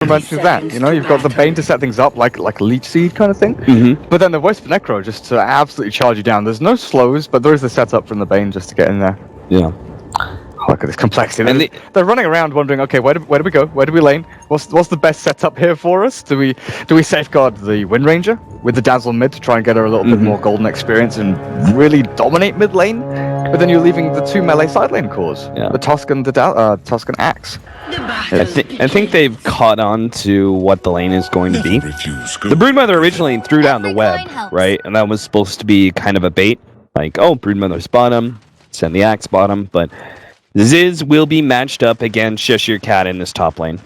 reminds me of that. You know, you've got the Bane to set things up, like a Leech Seed kind of thing. But then the Wisp Necro just to absolutely charge you down. There's no slows, but there is the setup from the Bane just to get in there. Yeah. Look at this complexity. And they're running around wondering, okay, where do we go? Where do we lane? What's the best setup here for us? Do we safeguard the Wind Ranger with the Dazzle mid to try and get her a little bit more golden experience and really dominate mid lane? But then you're leaving the two melee side lane cores, the Tusk and the Tusk and Axe. I think they've caught on to what the lane is going to be. The Broodmother originally threw down the web, right? And that was supposed to be kind of a bait. Like, oh, Broodmother's bottom, send the Axe bottom, but Ziz will be matched up against Cheshire Cat in this top lane.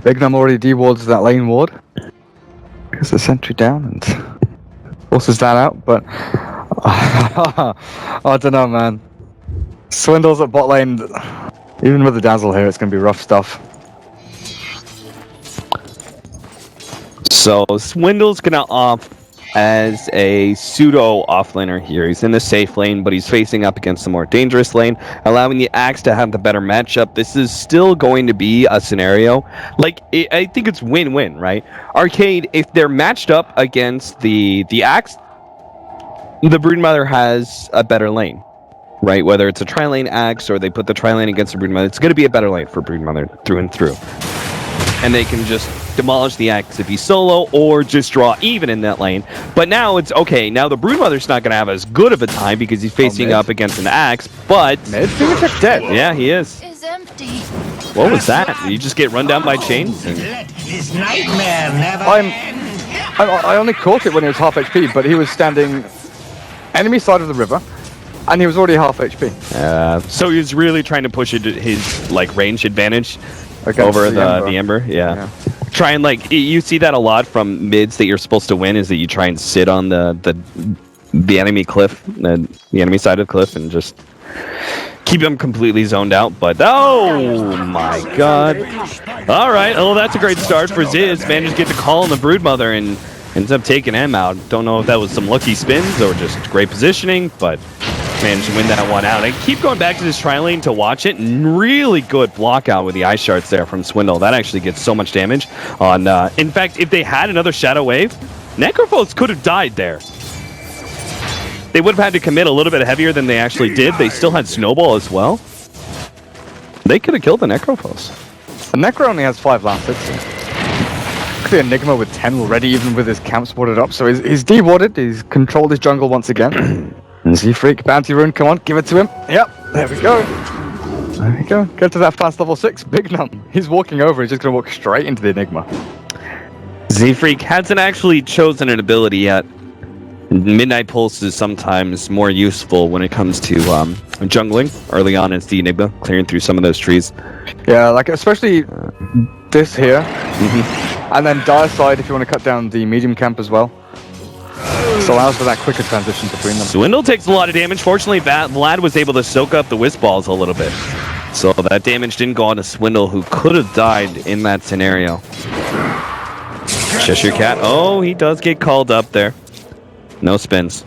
Big Num already dewards that lane ward. Gets the sentry down and forces that out, but I don't know, man. Swindle's at bot lane. Even with the Dazzle here, it's going to be rough stuff. So Swindle's going to off as a pseudo offlaner here. He's in the safe lane, but he's facing up against the more dangerous lane, allowing the Axe to have the better matchup. This is still going to be a scenario. Like, I think it's win-win, right? Arcade, if they're matched up against the Axe, the Broodmother has a better lane, right? Whether it's a tri-lane Axe or they put the tri-lane against the Broodmother, it's going to be a better lane for Broodmother through and through. And they can just demolish the Axe if he's solo or just draw even in that lane. But now it's okay. Now the Broodmother's not going to have as good of a time because he's facing up against an Axe, but... Mid? Fingercheck's dead. Yeah, he is. Is empty. What was that? Did you just get run down by chains? This nightmare never I only caught it when he was half HP, but he was standing enemy side of the river, and he was already half HP. So he was really trying to push his like range advantage Against over the Ember. Yeah. Try and like you see that a lot from mids that you're supposed to win is that you try and sit on the enemy cliff, the enemy side of the cliff, and just keep them completely zoned out. But oh my god! All right, oh that's a great start for Ziz. Managed to get the call on the Broodmother and ends up taking him out. Don't know if that was some lucky spins or just great positioning, but managed to win that one out. And keep going back to this tri-lane to watch it. Really good block out with the ice shards there from Swindle. That actually gets so much damage on... in fact, if they had another Shadow Wave, Necrophos could have died there. They would have had to commit a little bit heavier than they actually did. They still had Snowball as well. They could have killed the Necrophos. The Necro only has 5 last hits. The Enigma with 10 already, even with his camp spotted up. So he's dewarded. He's controlled his jungle once again. Z-Freak, Bounty Rune, come on, give it to him. Yep, there we go. There we go. Get to that fast level 6. Big Num. He's walking over. He's just going to walk straight into the Enigma. Z-Freak hasn't actually chosen an ability yet. Midnight Pulse is sometimes more useful when it comes to jungling. Early on as the Enigma, clearing through some of those trees. Yeah, like especially this here. And then Dire Side if you want to cut down the medium camp as well. This allows for that quicker transition between them. Swindle takes a lot of damage. Fortunately, Vlad was able to soak up the Wisp Balls a little bit. So that damage didn't go on to Swindle, who could have died in that scenario. Cheshire Cat. Oh, he does get called up there. No spins.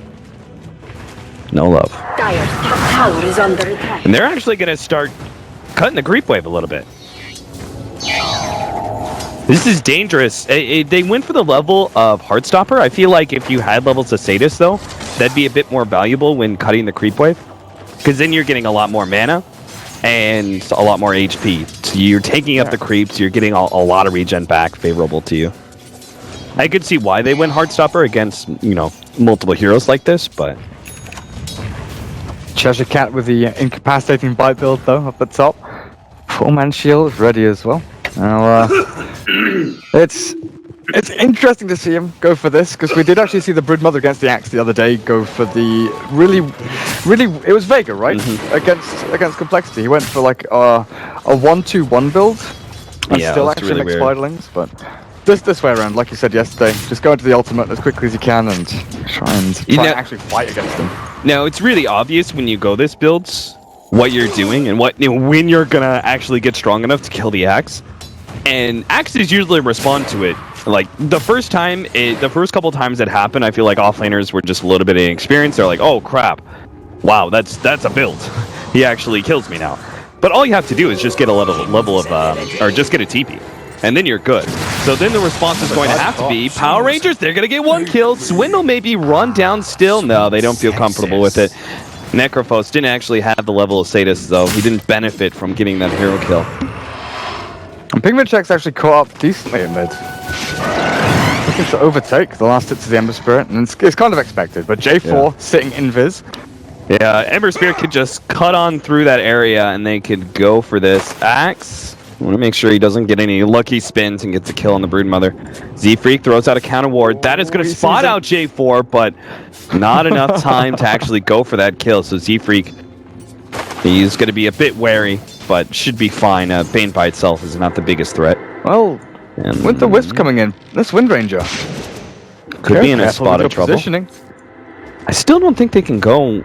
No love. Dire's top tower is under attack. And they're actually going to start cutting the creep wave a little bit. This is dangerous. They went for the level of Heartstopper. I feel like if you had levels of Sadist, though, that'd be a bit more valuable when cutting the creep wave. Because then you're getting a lot more mana and a lot more HP. So you're taking up the creeps, you're getting a lot of regen back favorable to you. I could see why they went Heartstopper against, you know, multiple heroes like this, but... Cheshire Cat with the incapacitating bite build, though, up the top. Full-man shield is ready as well. Now, it's interesting to see him go for this, because we did actually see the Broodmother against the Axe the other day go for the really, it was Vega, right? Against compLexity. He went for like a 1-2-1 build, and still actually really makes weird. spiderlings, but this way around, like you said yesterday, just go into the ultimate as quickly as you can and try and actually fight against him. Now, it's really obvious when you go this builds what you're doing and when you're gonna actually get strong enough to kill the Axe. And Axes usually respond to it. Like, the first couple times it happened, I feel like offlaners were just a little bit inexperienced. They're like, oh crap, wow, that's a build. He actually kills me now. But all you have to do is just get a level of, or just get a TP. And then you're good. So then the response is going to have to be, PowerRangers, they're going to get 1 kill. Swindle may be run down still. No, they don't feel comfortable with it. Necrophos didn't actually have the level of Sadist, though. He didn't benefit from getting that hero kill. And Pigment Check's actually caught up decently in mid. Looking to overtake the last hit to the Ember Spirit, and it's kind of expected, but J4 sitting invis. Yeah, Ember Spirit could just cut on through that area, and they could go for this Axe. I want to make sure he doesn't get any lucky spins and gets a kill on the Broodmother. Z-Freak throws out a counter ward. That is going to spot out J4, but not enough time to actually go for that kill. So Z-Freak, he's going to be a bit wary, but should be fine. Bane by itself is not the biggest threat. Well, with the Wisp coming in, this Wind Ranger could be in a spot of trouble. Positioning. I still don't think they can go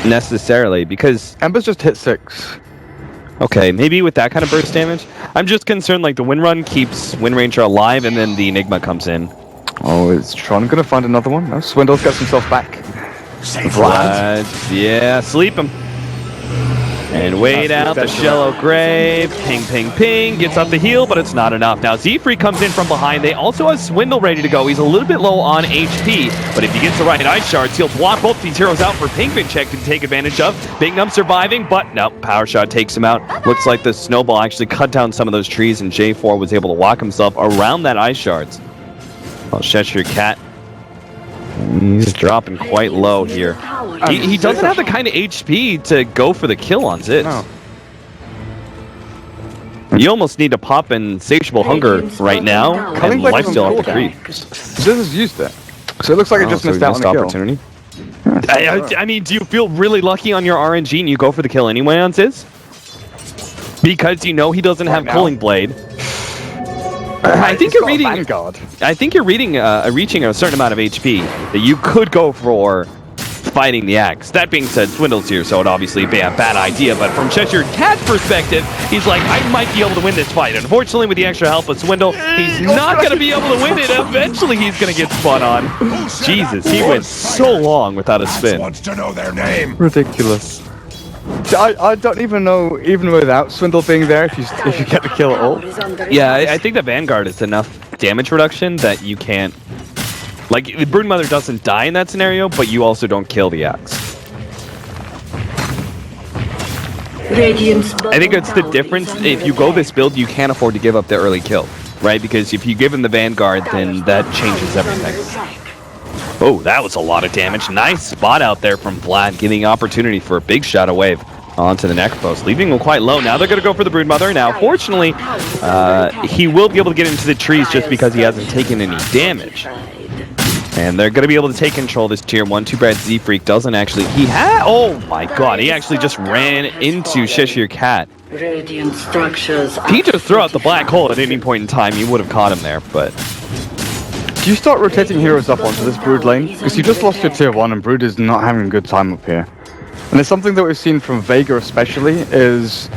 necessarily because Ember's just hit 6. Okay, maybe with that kind of burst damage. I'm just concerned like the Wind Run keeps Wind Ranger alive and then the Enigma comes in. Oh, is Tron gonna find another one? No, Swindle's got himself back. Yeah, sleep him. And wait out the shallow grave. Ping, ping, ping. Gets up the heal, but it's not enough. Now Z-Free comes in from behind. They also have Swindle ready to go. He's a little bit low on HP, but if he gets the right Ice Shards, he'll block both these heroes out for Pingvin Check to take advantage of. Big Num surviving, but no, Power Shot takes him out. Looks like the Snowball actually cut down some of those trees, and J4 was able to walk himself around that Ice Shards. Well, Cheshire Cat, he's dropping quite low here. He doesn't have the kind of HP to go for the kill on Ziz. No. You almost need to pop Insatiable Hunger right now, and lifesteal off the creep. Ziz has used it, so it looks like it just missed out on the kill. Opportunity. I mean, do you feel really lucky on your RNG and you go for the kill anyway on Ziz? Because you know he doesn't have Culling Blade. I think you're reading. Vanguard. I think you're reading, reaching a certain amount of HP that you could go for fighting the Axe. That being said, Swindle's here, so it'd obviously be a bad idea. But from Cheshire Cat's perspective, he's like, I might be able to win this fight. Unfortunately, with the extra help of Swindle, he's not going to be able to win it. Eventually, he's going to get spun on. Jesus, he went so long without a spin. Wants to know their name. Ridiculous. I don't even know, even without Swindle being there, if you get the kill at all. Yeah, I think the Vanguard is enough damage reduction that you can't. Like, the Broodmother doesn't die in that scenario, but you also don't kill the Axe. I think it's the difference. If you go this build, you can't afford to give up the early kill, right? Because if you give him the Vanguard, then that changes everything. Oh, that was a lot of damage. Nice spot out there from Vlad, getting opportunity for a big shadow wave onto the Necrophos, leaving him quite low. Now they're going to go for the Broodmother. Now, fortunately, he will be able to get into the trees just because he hasn't taken any damage. And they're going to be able to take control of this tier 1. Too bad Z-Freak doesn't actually. Oh my god, he actually just ran into Cheshire Cat. Radiant structures. If he just threw out the black hole at any point in time, you would have caught him there, but. Do you start rotating heroes up onto this Brood lane? Because you just lost your tier 1 and Brood is not having a good time up here. And it's something that we've seen from Vega especially, is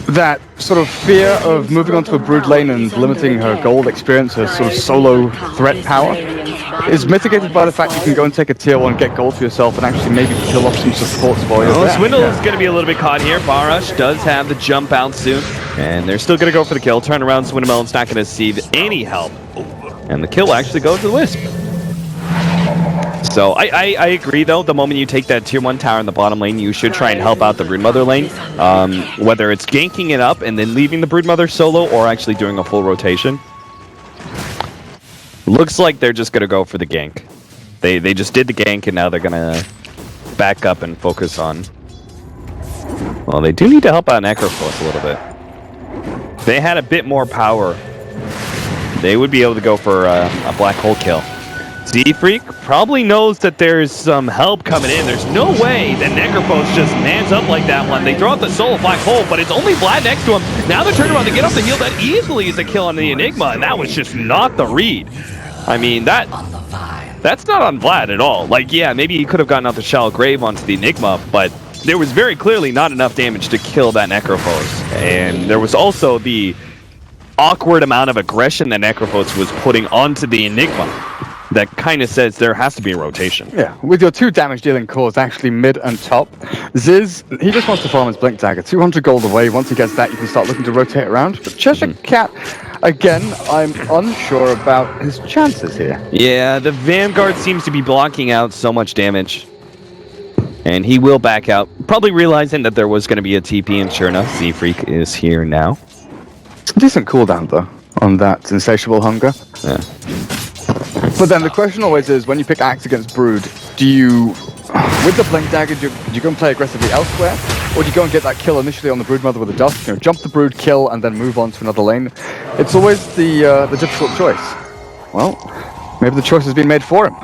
that sort of fear of moving onto a Brood lane and limiting her gold experience, her sort of solo threat power, is mitigated by the fact you can go and take a tier 1, get gold for yourself, and actually maybe kill off some supports for you. Swindle is going to be a little bit caught here. Barush does have the jump out soon, and they're still going to go for the kill. Turn around, Swindlemelon's not going to receive any help. And the kill will actually go to the Wisp. So I agree though, the moment you take that tier 1 tower in the bottom lane, you should try and help out the Broodmother lane. Whether it's ganking it up and then leaving the Broodmother solo or actually doing a full rotation. Looks like they're just going to go for the gank. They just did the gank and now they're going to back up and focus on... Well, they do need to help out Necrophos a little bit. If they had a bit more power, they would be able to go for a black hole kill. Z-Freak probably knows that there's some help coming in. There's no way that Necrophos just mans up like that one. They throw out the soul of black hole, but it's only Vlad next to him. Now they're turning around to get off the heal. That easily is a kill on the Enigma, and that was just not the read. I mean, that's not on Vlad at all. Like, yeah, maybe he could have gotten out the shallow grave onto the Enigma, but there was very clearly not enough damage to kill that Necrophos. And there was also the awkward amount of aggression that Necrophos was putting onto the Enigma. that kind of says there has to be a rotation. Yeah, with your 2 damage dealing cores actually mid and top, Ziz, he just wants to farm his Blink Dagger. 200 gold away. Once he gets that, you can start looking to rotate around. But Cheshire Cat, again, I'm unsure about his chances here. Yeah, the Vanguard seems to be blocking out so much damage. And he will back out, probably realizing that there was going to be a TP, and sure enough, Z-Freak is here now. Decent cooldown, though, on that Insatiable Hunger. Yeah. But then the question always is, when you pick Axe against Brood, do you, with the Blink Dagger, do you go and play aggressively elsewhere? Or do you go and get that kill initially on the Broodmother with a Dusk, jump the Brood, kill, and then move on to another lane? It's always the difficult choice. Well, maybe the choice has been made for him.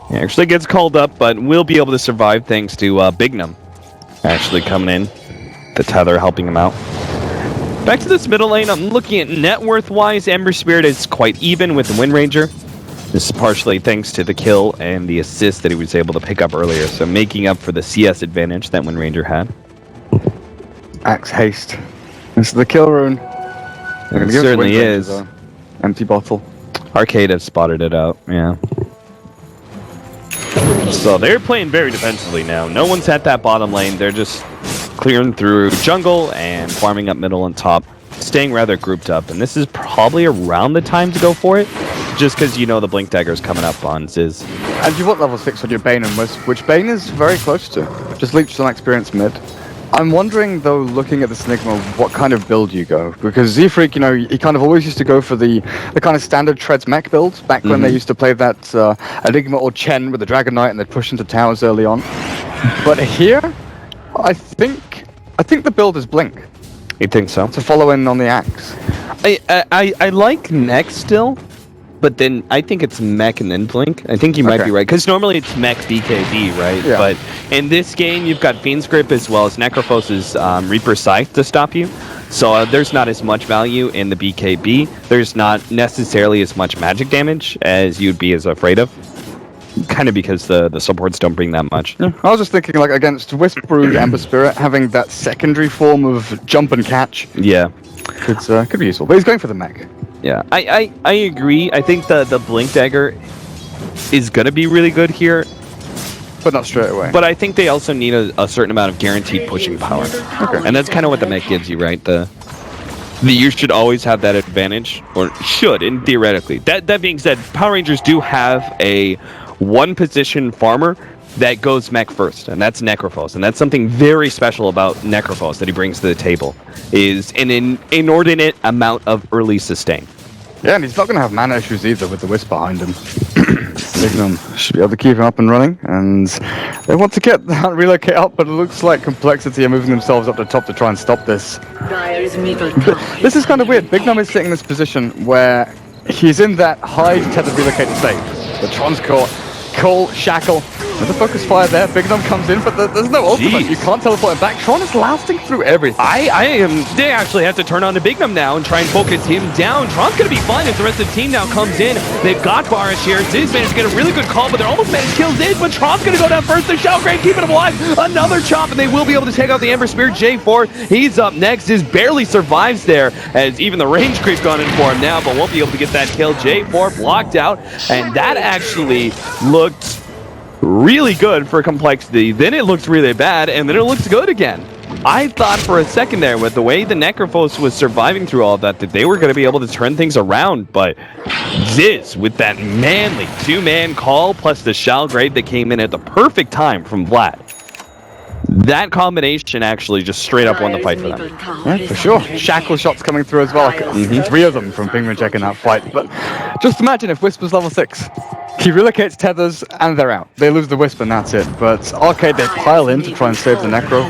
He actually gets called up, but will be able to survive thanks to Bignum actually coming in. The Tether helping him out. Back to this middle lane, I'm looking at net worth-wise, Ember Spirit is quite even with the Wind Ranger. This is partially thanks to the kill and the assist that he was able to pick up earlier, so making up for the CS advantage that Wind Ranger had. Axe haste. This is the kill rune. It certainly is. Empty bottle. Arcade has spotted it out, yeah. So they're playing very defensively now. No one's at that bottom lane. They're just clearing through jungle and farming up middle and top, staying rather grouped up. And this is probably around the time to go for it, just because you know the Blink Dagger is coming up on Ziz. And you want level 6 on your Bane and Wisp, which Bane is very close to. Just leech some experience mid. I'm wondering, though, looking at this Enigma, what kind of build you go. Because Z-Freak, he kind of always used to go for the kind of standard Treads mech build, back when they used to play that Enigma or Chen with the Dragon Knight and they'd push into towers early on. But here, I think the build is Blink. You think so? To follow in on the Axe. I like Mech still, but then I think it's Mech and then Blink. I think you might be right, because normally it's Mech BKB, right? Yeah. But in this game, you've got Fiend's Grip as well as Necrophos's Reaper Scythe to stop you. So there's not as much value in the BKB. There's not necessarily as much magic damage as you'd be as afraid of. Kind of because the supports don't bring that much. Yeah. I was just thinking, like, against Wisp, Brood, Ember Spirit, having that secondary form of jump and catch. Yeah. Could be useful. But he's going for the mech. Yeah, I agree. I think the Blink Dagger is going to be really good here. But not straight away. But I think they also need a certain amount of guaranteed pushing power. Okay. And that's kind of what the mech gives you, right? You should always have that advantage, or should, and theoretically. That being said, Power Rangers do have a one-position farmer that goes mech first, and that's Necrophos. And that's something very special about Necrophos that he brings to the table, is an inordinate amount of early sustain. Yeah, and he's not going to have mana issues either with the Wisp behind him. Bignum should be able to keep him up and running, and they want to get that relocate up, but it looks like compLexity are moving themselves up the top to try and stop this. Dyer's middle tower. This is kind of weird. Bignum is sitting in this position where he's in that high tethered relocated state. The Transcore, Call, Shackle, with the focus fire there, Bignum comes in, but there's no ultimate. Jeez. You can't teleport him back. Tron is lasting through everything. They actually have to turn on to Bignum now and try and focus him down. Tron's going to be fine as the rest of the team now comes in. They've got Barish here. Ziz managed to get a really good call, but they're almost managed to kill Ziz, but Tron's going to go down first. The Shellgrave keeping him alive. Another chop, and they will be able to take out the Ember Spirit. J4, he's up next. Ziz barely survives there, as even the range creep gone in for him now, but won't be able to get that kill. J4 blocked out, and that actually looked really good for compLexity. Then it looked really bad, and then it looked good again. I thought for a second there, with the way the Necrophos was surviving through all of that they were going to be able to turn things around, but Ziz, with that manly two-man call, plus the Shellgrave that came in at the perfect time from Vlad. That combination actually just straight up won the fight for them. Yeah, for sure. Shackle shots coming through as well. Three of them from Pingman Check in that fight. But just imagine if Wisp was level 6. He relocates tethers and they're out. They lose the Wisp and that's it. But Arcade, they pile in to try and save the Necro,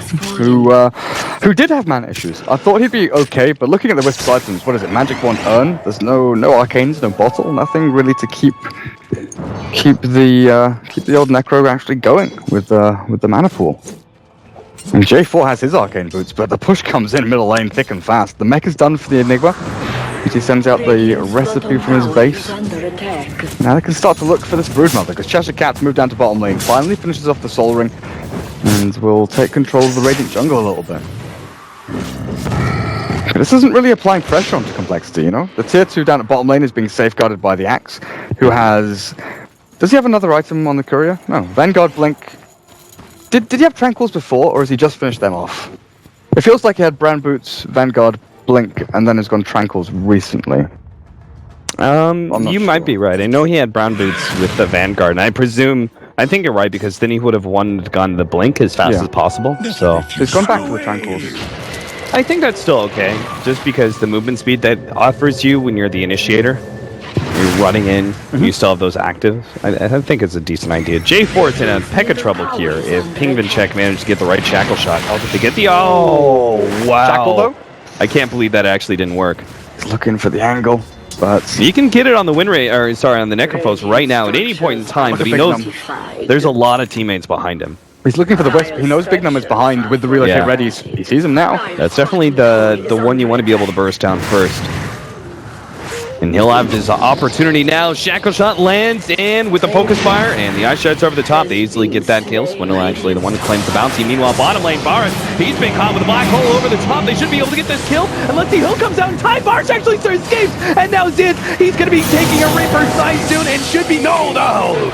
who did have mana issues. I thought he'd be okay, but looking at the Wisp's items, what is it? Magic Wand Urn? There's no arcanes, no bottle, nothing really to keep the old Necro actually going with the mana pool. And J4 has his arcane boots, but the push comes in middle lane thick and fast. The mech is done for the Enigma. He sends out the recipe from his base. Now they can start to look for this Broodmother, because Cheshire Cat's moved down to bottom lane, finally finishes off the Soul Ring, and will take control of the Radiant jungle a little bit. But this isn't really applying pressure onto compLexity, The tier 2 down at bottom lane is being safeguarded by the Axe, who has Does he have another item on the courier? No. Vanguard Blink. Did he have Tranquils before, or has he just finished them off? It feels like he had Brown Boots, Vanguard Blink, and then has gone Tranquils recently. You might be right. I know he had Brown Boots with the Vanguard, and I think you're right, because then he would have gone the Blink as fast as possible. So he's gone back to the Tranquils. I think that's still okay, just because the movement speed that offers you when you're the initiator, you're running in, you still have those active. I think it's a decent idea. J4's in a peck of trouble here if Pingvinchek managed to get the right shackle shot. To get the... Oh, wow. Shackle, though? I can't believe that actually didn't work. He's looking for the angle, but... You can get it on the on the Necrophos right now at any point in time, but he knows there's a lot of teammates behind him. He's looking for the Wisp. He knows Big Num is behind with the relocate ready. He sees him now. That's definitely the one you want to be able to burst down first. And he'll have his opportunity now. Shackle shot lands, and with the focus fire and the ice shots over the top, they easily get that kill. Swindle actually the one who claims the bounty. Meanwhile, bottom lane, Baras, he's been caught with a black hole over the top. They should be able to get this kill. And let's see who comes out in time. Baras actually escapes, and now Ziz, he's going to be taking a Reaper side soon, and should be, no.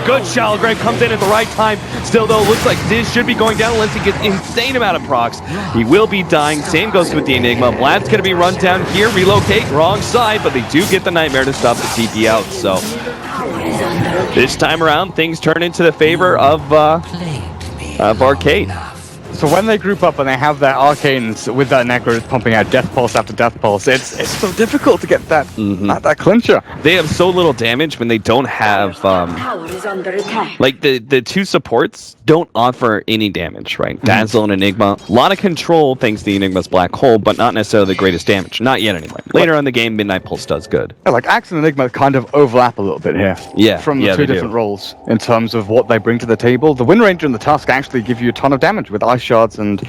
Good Shallow Grave comes in at the right time. Still, though, looks like Ziz should be going down unless he gets insane amount of procs. He will be dying. Same goes with the Enigma. Vlad's going to be run down here. Relocate, wrong side, but they do get the Nightmare to stop the TP out. So this time around, things turn into the favor of Arcade. So when they group up and they have their arcanes with that Necro pumping out Death Pulse after Death Pulse, it's so difficult to get that that clincher. They have so little damage when they don't have like the two supports don't offer any damage, right? Dazzle and Enigma, a lot of control thanks to the Enigma's black hole, but not necessarily the greatest damage. Not yet anyway. Later on in the game, Midnight Pulse does good. Yeah, like Axe and Enigma kind of overlap a little bit here. Yeah, from the two different roles in terms of what they bring to the table. The Wind Ranger and the Tusk actually give you a ton of damage with Ice Shards and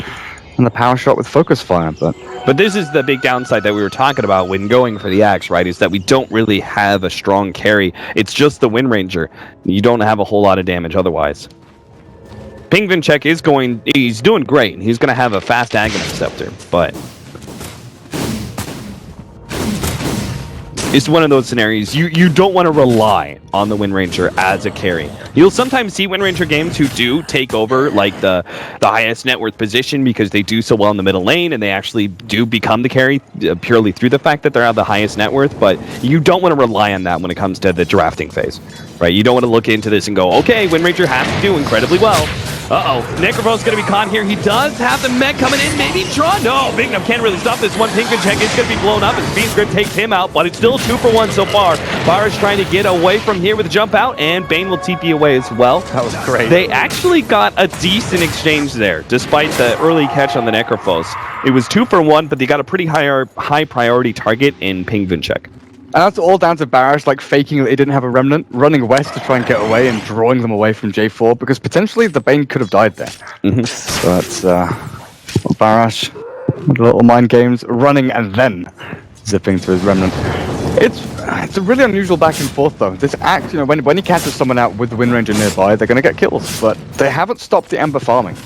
the Power Shot with Focus Fire, but this is the big downside that we were talking about when going for the Axe, right? Is that we don't really have a strong carry. It's just the Wind Ranger. You don't have a whole lot of damage otherwise. Pingvinchek he's doing great. He's going to have a fast Aghanim Scepter, but it's one of those scenarios you don't want to rely on the Wind Ranger as a carry. You'll sometimes see Wind Ranger games who do take over like the highest net worth position because they do so well in the middle lane and they actually do become the carry purely through the fact that they're at the highest net worth, but you don't want to rely on that when it comes to the drafting phase, right? You don't want to look into this and go, okay, Wind Ranger has to do incredibly well. Necrophos going to be caught here. He does have the mech coming in. Maybe draw. No, Big Num can't really stop this one. Pingvinchek is going to be blown up as Beast Grip takes him out, but it's still 2 for 1 so far. Baras trying to get away from here with a jump out, and Bane will TP away as well. That was great. They actually got a decent exchange there, despite the early catch on the Necrophos. It was 2 for 1, but they got a pretty high priority target in Pingvinchek. And that's all down to Baras, like, faking that he didn't have a remnant, running west to try and get away and drawing them away from J4, because potentially the Bane could have died there. But, Baras, with little mind games, running and then zipping to his remnant. It's a really unusual back and forth, though. This Axe, you know, when he catches someone out with the Wind Ranger nearby, they're going to get kills, but they haven't stopped the Ember farming.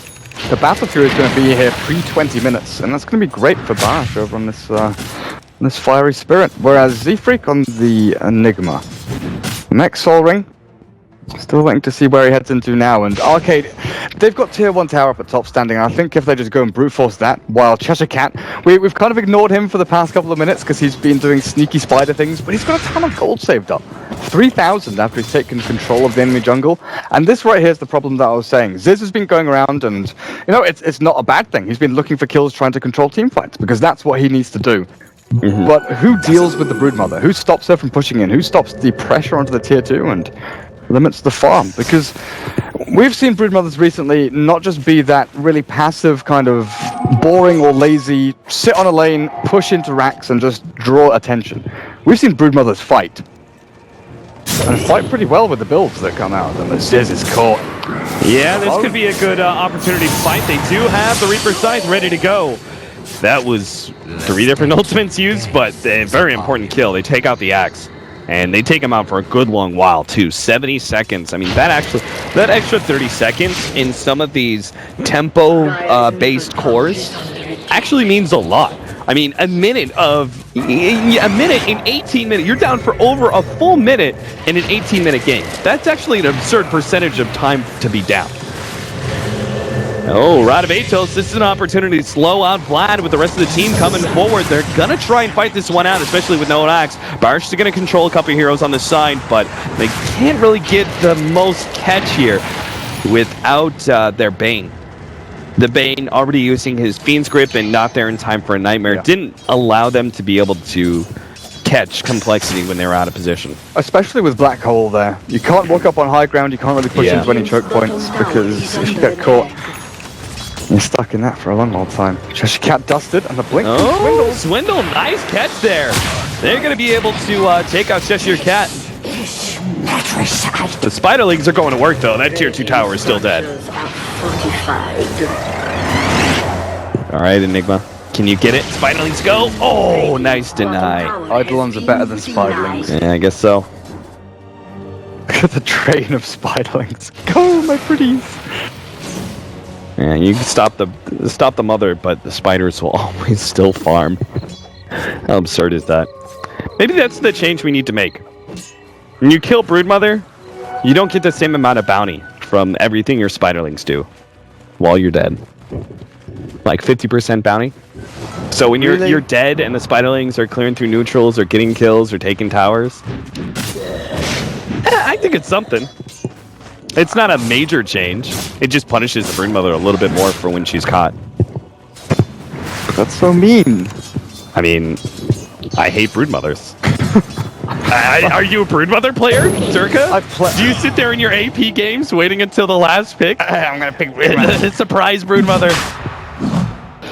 The Battle Fury is going to be here pre-20 minutes, and that's going to be great for Baras over on this Fiery Spirit, whereas Z-Freak on the Enigma. Next Soul Ring, still waiting to see where he heads into now, and Arcade, they've got tier 1 tower up at top standing. I think if they just go and brute force that, while Cheshire Cat, we've kind of ignored him for the past couple of minutes because he's been doing sneaky spider things, but he's got a ton of gold saved up. 3,000 after he's taken control of the enemy jungle, and this right here is the problem that I was saying. Ziz has been going around, and you know, it's not a bad thing. He's been looking for kills, trying to control team fights, because that's what he needs to do. But who deals with the Broodmother? Who stops her from pushing in? Who stops the pressure onto the tier 2 and limits the farm? Because we've seen Broodmothers recently not just be that really passive kind of boring or lazy, sit on a lane, push into racks and just draw attention. We've seen Broodmothers fight. And fight pretty well with the builds that come out, and Ziz is caught. Yeah, this could be a good opportunity to fight. They do have the Reaper Scythe ready to go. That was 3 different ultimates used, but a very important kill. They take out the Axe, and they take him out for a good long while, too. 70 seconds. I mean, that extra 30 seconds in some of these tempo-based cores actually means a lot. I mean, a minute in 18 minutes. You're down for over a full minute in an 18-minute game. That's actually an absurd percentage of time to be down. Oh, Radabatos, this is an opportunity to slow out Vlad with the rest of the team coming forward. They're going to try and fight this one out, especially with no axe. Barsh is going to control a couple of heroes on the side, but they can't really get the most catch here without their Bane. The Bane already using his Fiend's Grip and not there in time for a Nightmare didn't allow them to be able to catch compLexity when they were out of position. Especially with Black Hole there. You can't walk up on high ground, you can't really push into any choke points, because if you get caught, you're stuck in that for a long old time. Cheshire Cat dusted, and the blink Oh, Swindle, nice catch there. They're going to be able to take out Cheshire Cat. The Spiderlings are going to work, though. That tier 2 tower is still dead. All right, Enigma. Can you get it? Spiderlings go. Oh, nice deny. Eidolons are better than Spiderlings. Yeah, I guess so. Look at the train of Spiderlings. Go, my pretties. Yeah, you can stop the mother, but the spiders will always still farm. How absurd is that? Maybe that's the change we need to make. When you kill Broodmother, you don't get the same amount of bounty from everything your Spiderlings do while you're dead. Like 50% bounty. So when you're dead and the Spiderlings are clearing through neutrals or getting kills or taking towers, I think it's something. It's not a major change. It just punishes the Broodmother a little bit more for when she's caught. That's so mean. I mean, I hate Broodmothers. Are you a Broodmother player, Durka? Do you sit there in your AP games waiting until the last pick? I'm gonna pick Broodmother. Surprise Broodmother.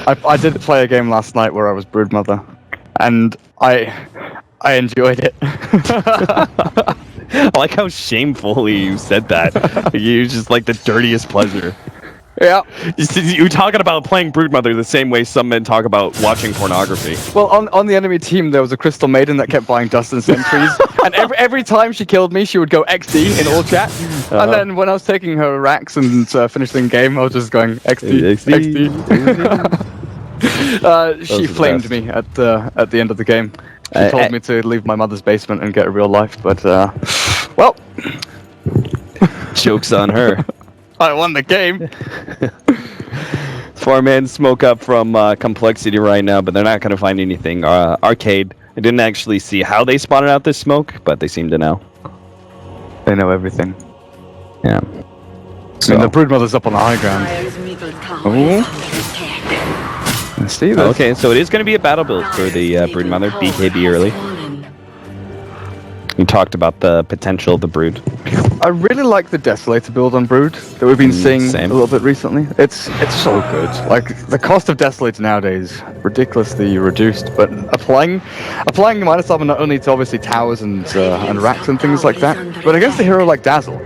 I did play a game last night where I was Broodmother, and I enjoyed it. I like how shamefully you said that. You just like the dirtiest pleasure. Yeah. You're talking about playing Broodmother the same way some men talk about watching pornography. Well, on the enemy team, there was a Crystal Maiden that kept buying Dust and Sentries, and every time she killed me, she would go XD in all chat. And then when I was taking her racks and finishing the game, I was just going XD, XD. She flamed me at the end of the game. She told me to leave my mother's basement and get a real life, but well, joke's on her. I won the game. 4-man smoke up from compLexity right now, but they're not going to find anything. Arcade, I didn't actually see how they spotted out this smoke, but they seem to know. They know everything. Yeah. So. I mean, the Broodmother's up on the high ground. Oh. Let's see this. Okay, so it is going to be a battle build for the Broodmother, BKB early. You talked about the potential of the Brood. I really like the Desolator build on Brood that we've been seeing a little bit recently. It's so good. Like, the cost of Desolator nowadays, ridiculously reduced, but applying minus armor not only to obviously towers and racks and things like that, but against a hero like Dazzle,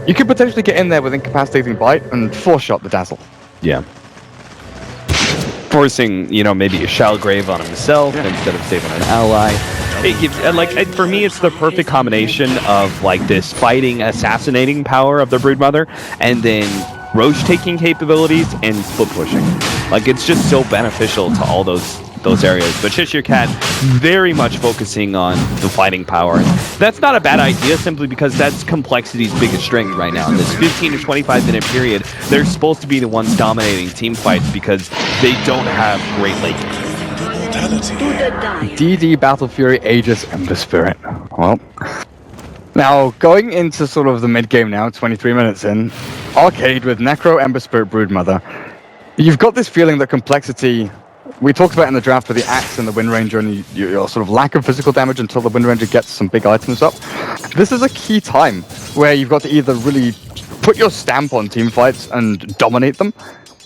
you could potentially get in there with Incapacitating Bite and 4-shot the Dazzle. Yeah. Forcing, maybe a Shalgrave on himself instead of saving an ally. It gives, for me, it's the perfect combination of, this fighting, assassinating power of the Broodmother, and then roach-taking capabilities and split pushing. It's just so beneficial to all those areas. But Cheshire Cat very much focusing on the fighting power. That's not a bad idea, simply because that's compLexity's biggest strength right now. In this 15 to 25 minute period, they're supposed to be the ones dominating team fights because they don't have great late game. DD, Battle Fury, Aegis, Ember Spirit. Well, now going into sort of the mid game now, 23 minutes in, Arcade with Necro, Ember Spirit, Broodmother. You've got this feeling that compLexity, we talked about in the draft with the Axe and the Wind Ranger and your sort of lack of physical damage until the Wind Ranger gets some big items up. This is a key time where you've got to either really put your stamp on team fights and dominate them,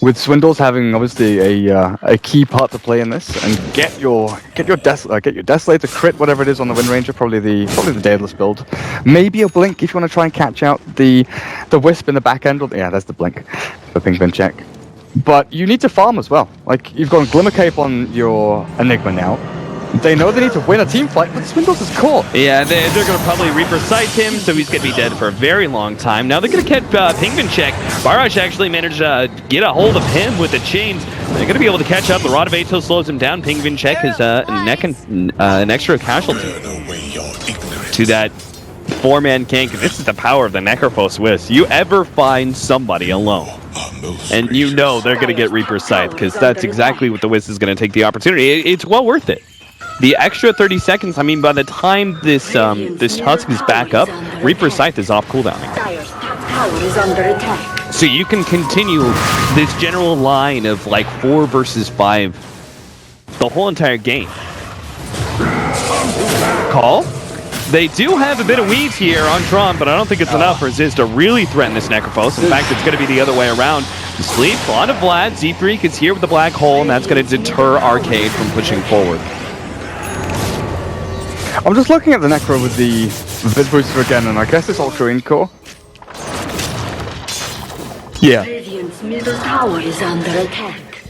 with Swindles having obviously a key part to play in this, and get your Desolator crit, whatever it is on the Wind Ranger, probably the Daedalus build. Maybe a Blink if you want to try and catch out the Wisp in the back end. Yeah, there's the Blink for Pingvin check. But you need to farm as well. You've got Glimmer Cape on your Enigma now. They know they need to win a team fight, but Swindles is caught. Yeah, they're going to probably Reaper Sight him, so he's going to be dead for a very long time. Now they're going to get Pingvin check. Barrage actually managed to get a hold of him with the chains. They're going to be able to catch up. The Rod of Atos slows him down. Pingvin check his neck and an extra casualty to that 4-man gank. This is the power of the Necrophos Wisp. You ever find somebody alone, and you know they're going to get Reaper's Scythe, because that's exactly what the Wisp is going to take the opportunity. It's well worth it. The extra 30 seconds, I mean, by the time this this Husk is back up, Reaper's Scythe is off cooldown. So you can continue this general line of like 4 versus 5 the whole entire game. Call? They do have a bit of weeds here on Tron, but I don't think it's enough for Ziz to really threaten this Necrophos. In fact, it's going to be the other way around. Sleep on to Vlad. Z-Freak is here with the Black Hole, and that's going to deter Arcade from pushing forward. I'm just looking at the Necro with the Vid Booster again, and I guess it's Ultra Core. Yeah. Radiant's middle tower is under attack.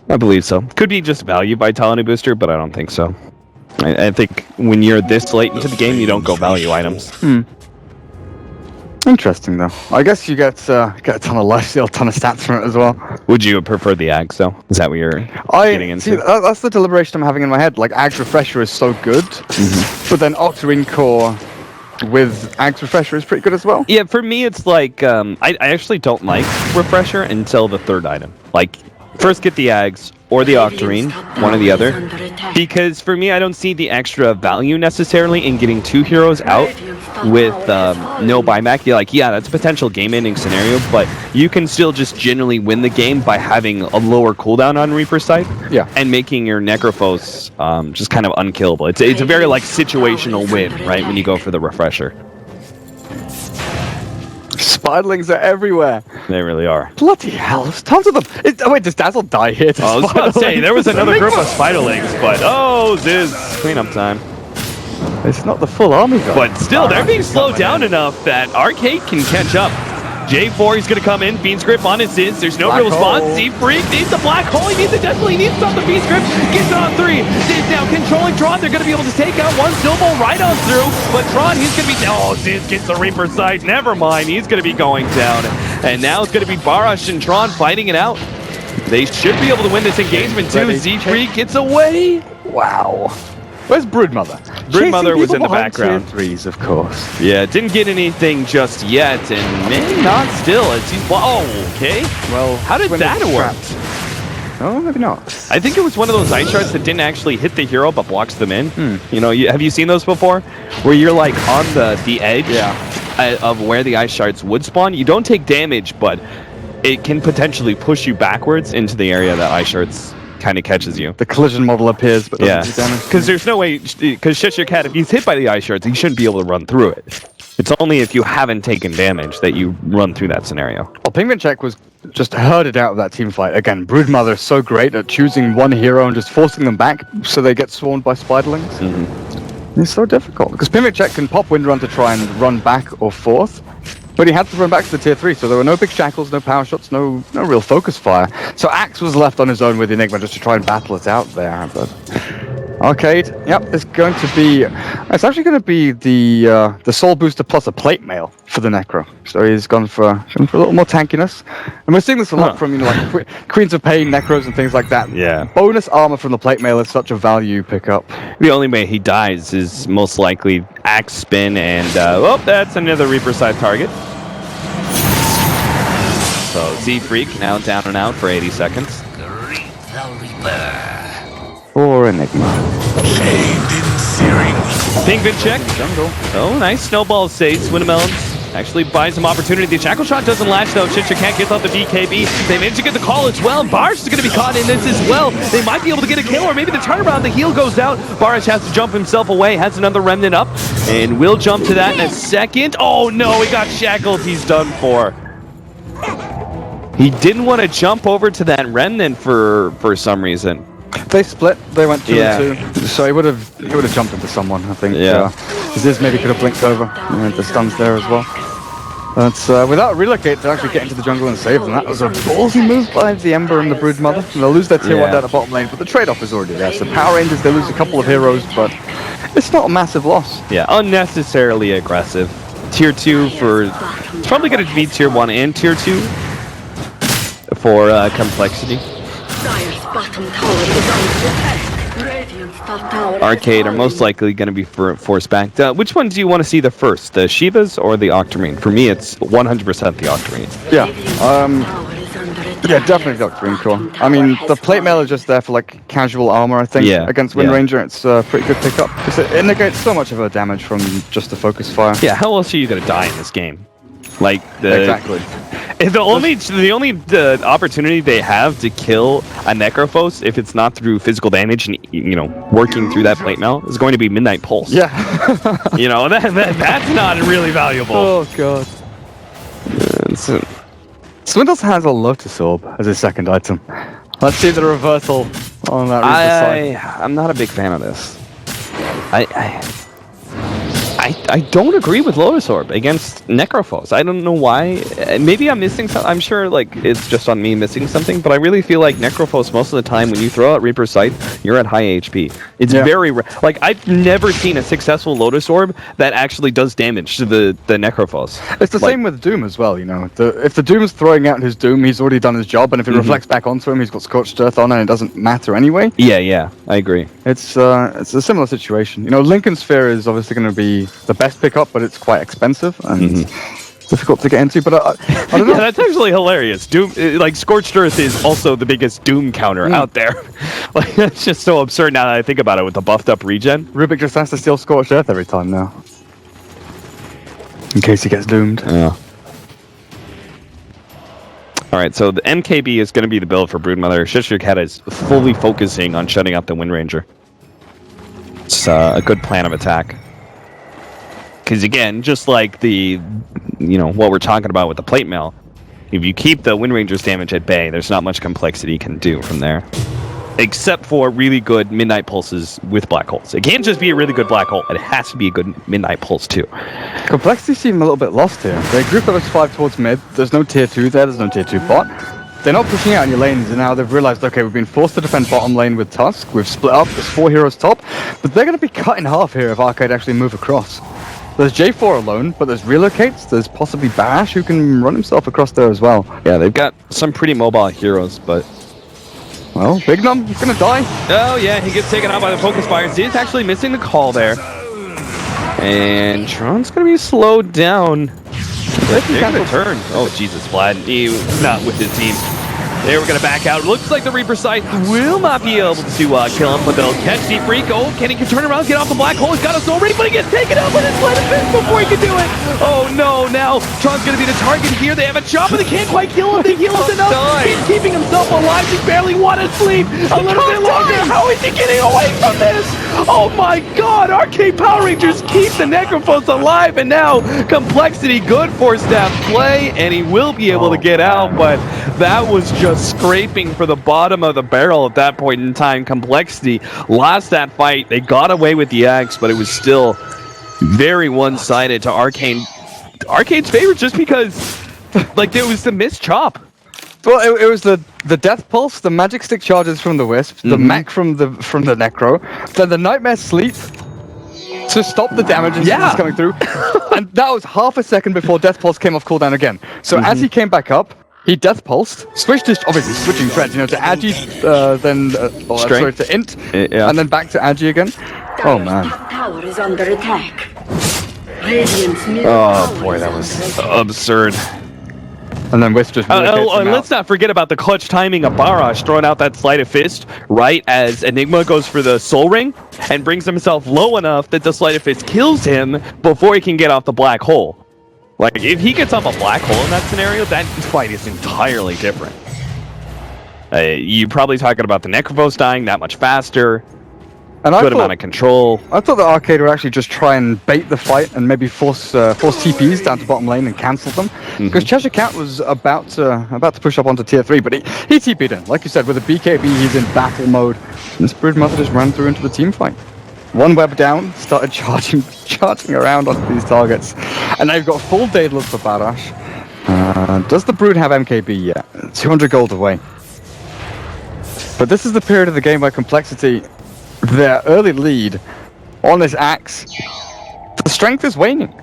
I believe so. Could be just value Vitality Booster, but I don't think so. I think when you're this late into the game, you don't go value items. Interesting, though. I guess you get a ton of life steal, a ton of stats from it as well. Would you prefer the Ags, though? Is that what you're getting into? See, that's the deliberation I'm having in my head. Like, Ags Refresher is so good, but then Ultra Core with Ags Refresher is pretty good as well. Yeah, for me, it's like, I actually don't like Refresher until the third item. Like, first get the Ags or the Octarine, one or the other. Because for me, I don't see the extra value necessarily in getting 2 heroes out with no buyback. You're like, yeah, that's a potential game-ending scenario, but you can still just generally win the game by having a lower cooldown on Reaper's Scythe, and making your Necrophos just kind of unkillable. It's a very like situational win, right, when you go for the Refresher. Spiderlings are everywhere. They really are. Bloody hell, there's tons of them. Wait, does Dazzle die here? I was about to say, there was another group of Spiderlings, but oh, Ziz, cleanup time. It's not the full army, though. But still, they're being slowed down enough that Arcade can catch up. J4, he's going to come in. Fiend's Grip on his Ziz. There's no real response. Z-Freak needs the Black Hole. He needs it desperately. He needs to stop the Fiend's Grip. Gets it on 3. Ziz now controlling Tron. They're going to be able to take out one Snowball right on through. But Tron, he's going to be... Oh, Ziz gets the Reaper Sight. Never mind. He's going to be going down. And now it's going to be Barash and Tron fighting it out. They should be able to win this engagement too. Z-Freak gets away. Wow. Where's Broodmother? Broodmother was in the background. Tier 3s, of course. Yeah, didn't get anything just yet, and man, not still. As he's okay. Well, how did that work? Oh, maybe not. I think it was one of those ice shards that didn't actually hit the hero, but blocks them in. You know, have you seen those before? Where you're like on the edge of where the ice shards would spawn. You don't take damage, but it can potentially push you backwards into the area that ice shards kind of catches you. The collision model appears, but doesn't do damage. Because there's no way, because Cheshire Cat, if he's hit by the ice shards, he shouldn't be able to run through it. It's only if you haven't taken damage that you run through that scenario. Well, Pingvin Check was just herded out of that team fight. Again, Broodmother is so great at choosing one hero and just forcing them back so they get swarmed by Spiderlings. It's so difficult, because Pingvin Check can pop Windrun to try and run back or forth. But he had to run back to the tier 3, so there were no big shackles, no power shots, no real focus fire. So Axe was left on his own with Enigma just to try and battle it out there. But Arcade, it's going to be... It's actually going to be the Soul Booster plus a Plate Mail for the Necro. So he's gone for a little more tankiness. And we're seeing this a lot from, like Queens of Pain, Necros, and things like that. Yeah. Bonus armor from the Plate Mail is such a value pickup. The only way he dies is most likely Axe Spin and... that's another Reaper side target. So Z-Freak now down and out for 80 seconds. For Enigma. Pingvin check. Jungle. Oh, nice. Snowball saves. Swinnamelons actually buys some opportunity. The Shackle Shot doesn't latch though. Chitcher can't get off the BKB. They managed to get the call as well. Barish is going to be caught in this as well. They might be able to get a kill, or maybe the turnaround. The heal goes out. Barish has to jump himself away. Has another remnant up. And we'll jump to that in a second. Oh no, he got shackled. He's done for. He didn't want to jump over to that remnant for some reason. They split. They went 2 and 2. So he would have jumped into someone, I think. Ziz maybe could have blinked over. The stuns there as well. But without a relocate to actually get into the jungle and save them, that was a ballsy move by the Ember and the Broodmother. They'll lose their tier 1 down the bottom lane, but the trade-off is already there. So PowerRangers, they lose a couple of heroes, but it's not a massive loss. Yeah, unnecessarily aggressive. Tier 2 for... It's probably going to be tier 1 and tier 2 for compLexity. bottom tower is under attack. Radiant's top tower has Arcade are most fallen. likely going to be forced back. Which one do you want to see the first, the Shivas or the Octarine? For me, it's 100% the Octarine. Yeah, Radiant's top tower is under attack. yeah, definitely Doctor Core. I mean, the plate mail is just there for like casual armor, I think. Yeah, Against Wind yeah. Ranger, it's a pretty good pickup because it negates so much of her damage from just the focus fire. Yeah, how else are you going to die in this game? Like Exactly. The only opportunity they have to kill a Necrophos, if it's not through physical damage and working through that plate mail, is going to be Midnight Pulse. Yeah. That's not really valuable. Oh god. Swindles has a Lotus Orb as his second item. Let's see the reversal on that Reaper side. I'm not a big fan of this. I don't agree with Lotus Orb against Necrophos. I don't know why. Maybe I'm missing something. I'm sure like it's just on me missing something, but I really feel like Necrophos most of the time when you throw out Reaper's Sight, you're at high HP. It's very rare. Like I've never seen a successful Lotus Orb that actually does damage to the Necrophos. It's the same with Doom as well, if the Doom's throwing out his Doom, he's already done his job, and if it reflects back onto him, he's got Scorched Earth on, and it doesn't matter anyway. Yeah, I agree. It's a similar situation. Lincoln Sphere is obviously going to be the best pickup, but it's quite expensive and difficult to get into. But I don't know. Yeah, that's actually hilarious. Doom, like Scorched Earth, is also the biggest Doom counter out there. Like that's just so absurd now that I think about it with the buffed up regen. Rubik just has to steal Scorched Earth every time now, in case he gets doomed. Yeah. All right, so the MKB is going to be the build for Broodmother. Shishirkat is fully focusing on shutting up the Wind Ranger. It's a good plan of attack. Because again, just like the, what we're talking about with the plate mail, if you keep the Wind Ranger's damage at bay, there's not much complexity you can do from there. Except for really good Midnight Pulses with Black Holes. It can't just be a really good Black Hole, it has to be a good Midnight Pulse too. Complexity seem a little bit lost here. They group those 5 towards mid, there's no tier 2 there, there's no tier 2 bot. They're not pushing out in your lanes, and now they've realized, okay, we've been forced to defend bottom lane with Tusk, we've split up, there's 4 heroes top, but they're going to be cut in half here if Arcade actually move across. There's J4 alone, but there's Relocates, there's possibly Bash who can run himself across there as well. Yeah, they've got some pretty mobile heroes, but... Well, Big Num, he's gonna die. Oh yeah, he gets taken out by the Focus Fires. He's actually missing the call there. And Tron's gonna be slowed down. They're gonna turn. Oh Jesus, Vlad, he's not with his team. They were going to back out. Looks like the Reaper side will not be able to kill him, but they'll catch Deep Freak. Oh, can he turn around, get off the black hole? He's got a soul ring, but he gets taken out by his Sleight of Fist before he can do it. Oh no, now Tron's going to be the target here. They have a chop, but they can't quite kill him. They heal him enough. He's keeping himself alive. He barely want to sleep. A little bit longer. How is he getting away from this? Oh my god, Arcade Power Rangers keep the Necrophos alive, and now complexity good for staff play, and he will be able to get out, but that was just scraping for the bottom of the barrel at that point in time. Complexity lost that fight. They got away with the axe, but it was still very one-sided to Arcade's favor, just because like there was the missed chop. Well, it was the Death Pulse, the Magic Stick charges from the Wisp, the Mech from the Necro, then the Nightmare Sleep to stop the damage that's coming through. And that was half a second before Death Pulse came off cooldown again. So as he came back up, he Death Pulsed, switched his, obviously switching threads, to Agi, then to Int, and then back to Agi again. Oh man. Tower is under attack. Radiant's middle Oh tower boy, is that was under attack. absurd. And then Wisp just let's not forget about the clutch timing of Barash throwing out that Sleight of Fist right as Enigma goes for the Soul Ring and brings himself low enough that the Sleight of Fist kills him before he can get off the black hole. Like, if he gets off a black hole in that scenario, that fight is entirely different. You're probably talking about the Necrophos dying that much faster. And good amount of control. I thought the Arcade would actually just try and bait the fight and maybe force TPs down to bottom lane and cancel them. Because Cheshire Cat was about to push up onto tier 3, but he TP'd in. Like you said, with a BKB, he's in battle mode. And this Broodmother just ran through into the team fight. One web down, started charging around onto these targets. And now you've got full Daedalus for Barash. Does the Brood have MKB yet? 200 gold away. But this is the period of the game where Complexity, their early lead on this axe, the strength is waning.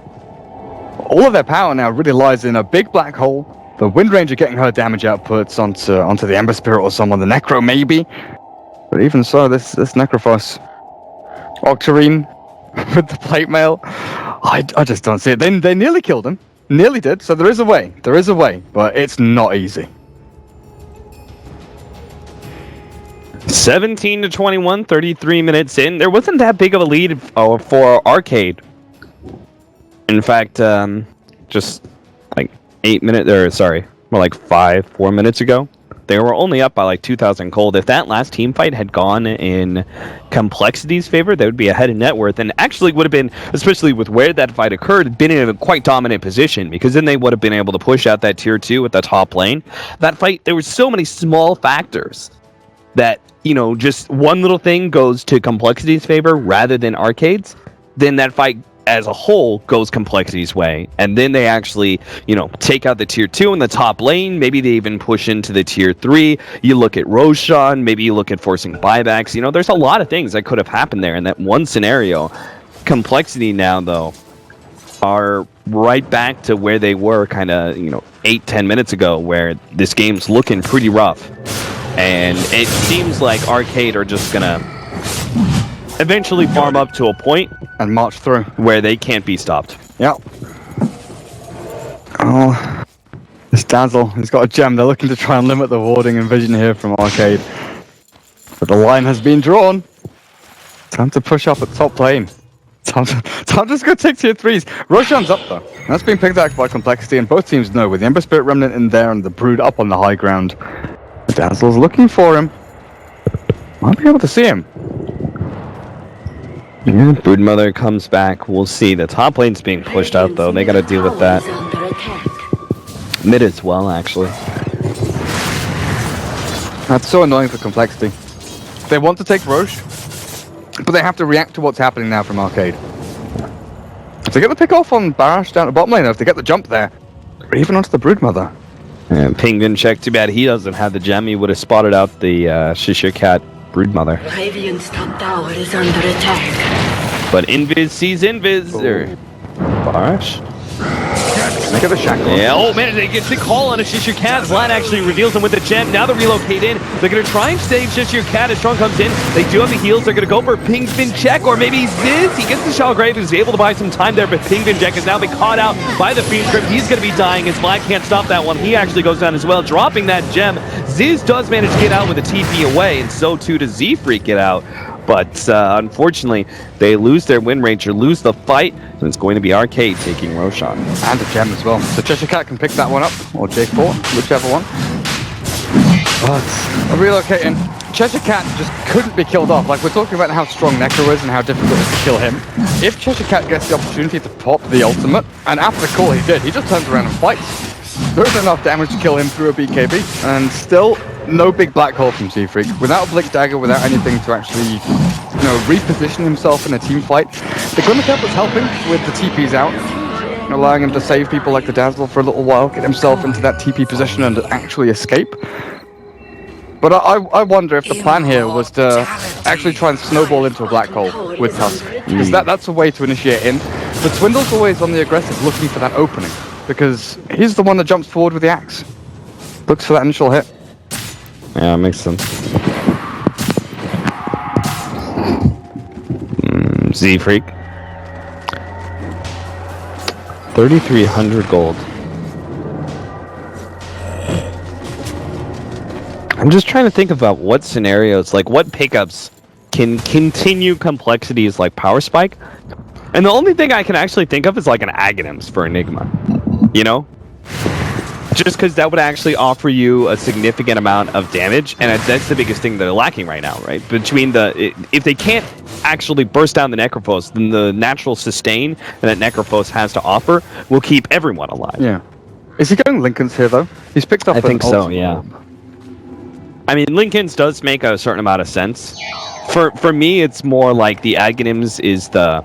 All of their power now really lies in a big black hole, the Wind Ranger getting her damage outputs onto the Ember Spirit or someone, the Necro maybe, But even so, this Necrophos Octarine with the plate mail, I just don't see it. They nearly killed him. Nearly did, so there is a way. There is a way, but it's not easy. 17 to 21, 33 minutes in. There wasn't that big of a lead for Arcade. In fact, just like 8 minutes, or sorry, more like 4 minutes ago, they were only up by like 2,000 gold. If that last team fight had gone in complexity's favor, they would be ahead in net worth, and actually would have been, especially with where that fight occurred, been in a quite dominant position, because then they would have been able to push out that tier 2 at the top lane. That fight, there were so many small factors that, you know, just one little thing goes to complexity's favor rather than Arcade's, then that fight as a whole goes complexity's way, and then they actually, you know, take out the tier 2 in the top lane. Maybe they even push into the tier 3. You look at Roshan, maybe you look at forcing buybacks. You know, there's a lot of things that could have happened there in that one scenario. Complexity now, though, are right back to where they were kind of, you know, 8-10 minutes ago, where this game's looking pretty rough, and it seems like Arcade are just gonna eventually farm up to a point and march through where they can't be stopped. Yep. Oh, this Dazzle, he's got a gem. They're looking to try and limit the warding and vision here from Arcade. But the line has been drawn. Time to push up at top lane. Time to go take tier 3s. Roshan's up though. That's been picked up by Complexity, and both teams know with the Ember Spirit Remnant in there and the Brood up on the high ground, Dazzle's looking for him. Might be able to see him. Yeah, Broodmother comes back. We'll see. The top lane's being pushed out, though. They got to deal with that. Mid as well, actually. That's so annoying for Complexity. They want to take Roche, but they have to react to what's happening now from Arcade. If they get the pick off on Barash down at bottom lane, if they get the jump there, or even onto the Broodmother. Yeah, Penguin check. Too bad he doesn't have the gem. He would have spotted out the Shishir Cat Broodmother. Radiant's top tower is under attack. But Invis sees Invis. Or Barash? They get the shackle. Yeah, oh man, they get the call on a Shishir Cat. Vlad actually reveals him with the gem. Now they relocate in. They're going to try and save Shishir Cat as Strong comes in. They do have the heals. They're going to go for Pingvin check, or maybe Ziz. He gets the Shalgrave. He's able to buy some time there, but Pingvin check has now been caught out by the Fiend Script. He's going to be dying as Vlad can't stop that one. He actually goes down as well, dropping that gem. Ziz does manage to get out with a TP away, and so too does Z-Freak get out. But unfortunately, they lose their win rate or lose the fight, and it's going to be Arcade taking Roshan. And a gem as well. So Cheshire Cat can pick that one up, or J4, whichever one. But relocating, Cheshire Cat just couldn't be killed off. Like, we're talking about how strong Necro is and how difficult it is to kill him. If Cheshire Cat gets the opportunity to pop the ultimate, and after the call he did, he just turns around and fights. There's enough damage to kill him through a BKB, and still no big black hole from Z-Freak. Without a Blink Dagger, without anything to actually, you know, reposition himself in a team fight. The Glimmer Cap was helping with the TPs out, allowing him to save people like the Dazzle for a little while, get himself into that TP position and actually escape. But I wonder if the plan here was to actually try and snowball into a black hole with Tusk. Because that's a way to initiate in. But Swindle's always on the aggressive, looking for that opening. Because he's the one that jumps forward with the axe. Looks for that initial hit. Yeah, makes sense. Z-Freak. 3,300 gold. I'm just trying to think about what scenarios, like what pickups can continue complexities like Power Spike. And the only thing I can actually think of is like an Aghanims for Enigma. You know? Just because that would actually offer you a significant amount of damage, and that's the biggest thing they're lacking right now, right? Between if they can't actually burst down the Necrophos, then the natural sustain that Necrophos has to offer will keep everyone alive. Yeah. Is he going Lincoln's here, though? He's picked up I think so, yeah. I mean, Lincoln's does make a certain amount of sense. For me, it's more like the Aghanims is the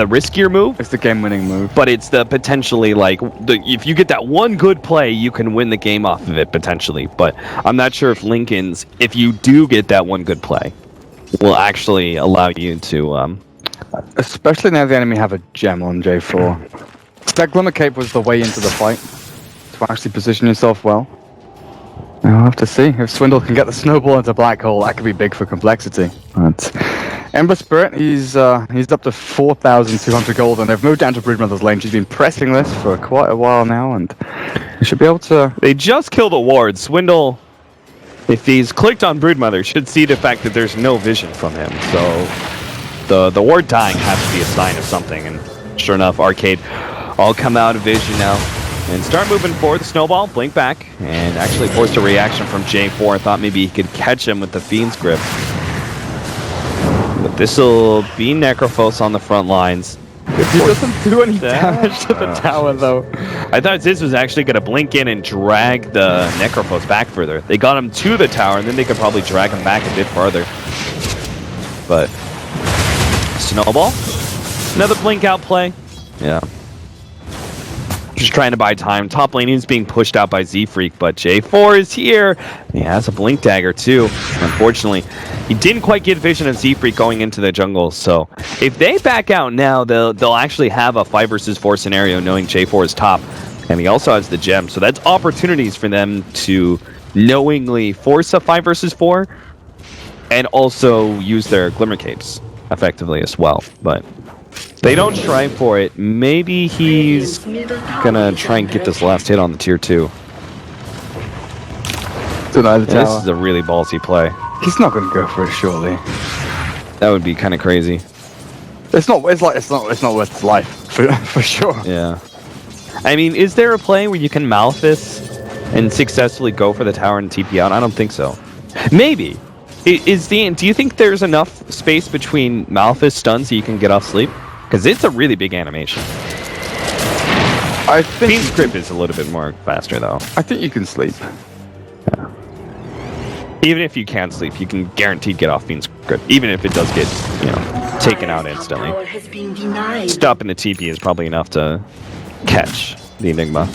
riskier move. It's the game-winning move. But it's the potentially, like, if you get that one good play, you can win the game off of it, potentially. But I'm not sure if Lincoln's, if you do get that one good play, will actually allow you to... Especially now the enemy have a gem on J4. That Glimmer Cape was the way into the fight, to actually position yourself well. We'll have to see if Swindle can get the snowball into Black Hole. That could be big for complexity. But Ember Spirit, he's up to 4,200 gold, and they've moved down to Broodmother's lane. She's been pressing this for quite a while now, and he should be able to. They just killed a ward. Swindle, if he's clicked on Broodmother, should see the fact that there's no vision from him. So the ward dying has to be a sign of something. And sure enough, Arcade all come out of vision now. And start moving forward. The snowball, blink back, and actually forced a reaction from J4. I thought maybe he could catch him with the Fiend's Grip. But this'll be Necrophos on the front lines. He doesn't do any damage to the tower, though. I thought Ziz was actually going to blink in and drag the Necrophos back further. They got him to the tower, and then they could probably drag him back a bit farther. But snowball, another blink out play. Yeah. Just trying to buy time. Top lane is being pushed out by Z-Freak, but J4 is here. He has a blink dagger too. Unfortunately, he didn't quite get vision of Z-Freak going into the jungle. So if they back out now, they'll actually have a 5 versus 4 scenario, knowing J4 is top, and he also has the gem. So that's opportunities for them to knowingly force a 5 versus 4, and also use their Glimmer Capes effectively as well. But they don't try for it. Maybe he's gonna try and get this last hit on the tier 2. Deny the tower. This is a really ballsy play. He's not gonna go for it, surely. That would be kind of crazy. It's not worth his life for sure. Yeah. I mean, is there a play where you can Malphus and successfully go for the tower and TP out? I don't think so. Maybe. Do you think there's enough space between Malphus stuns so you can get off sleep? Because it's a really big animation. I think Fiend's Grip is a little bit more faster, though. I think you can sleep. Yeah. Even if you can't sleep, you can guaranteed get off Fiend's Grip. Even if it does get, taken out instantly. Stopping the TP is probably enough to catch the Enigma.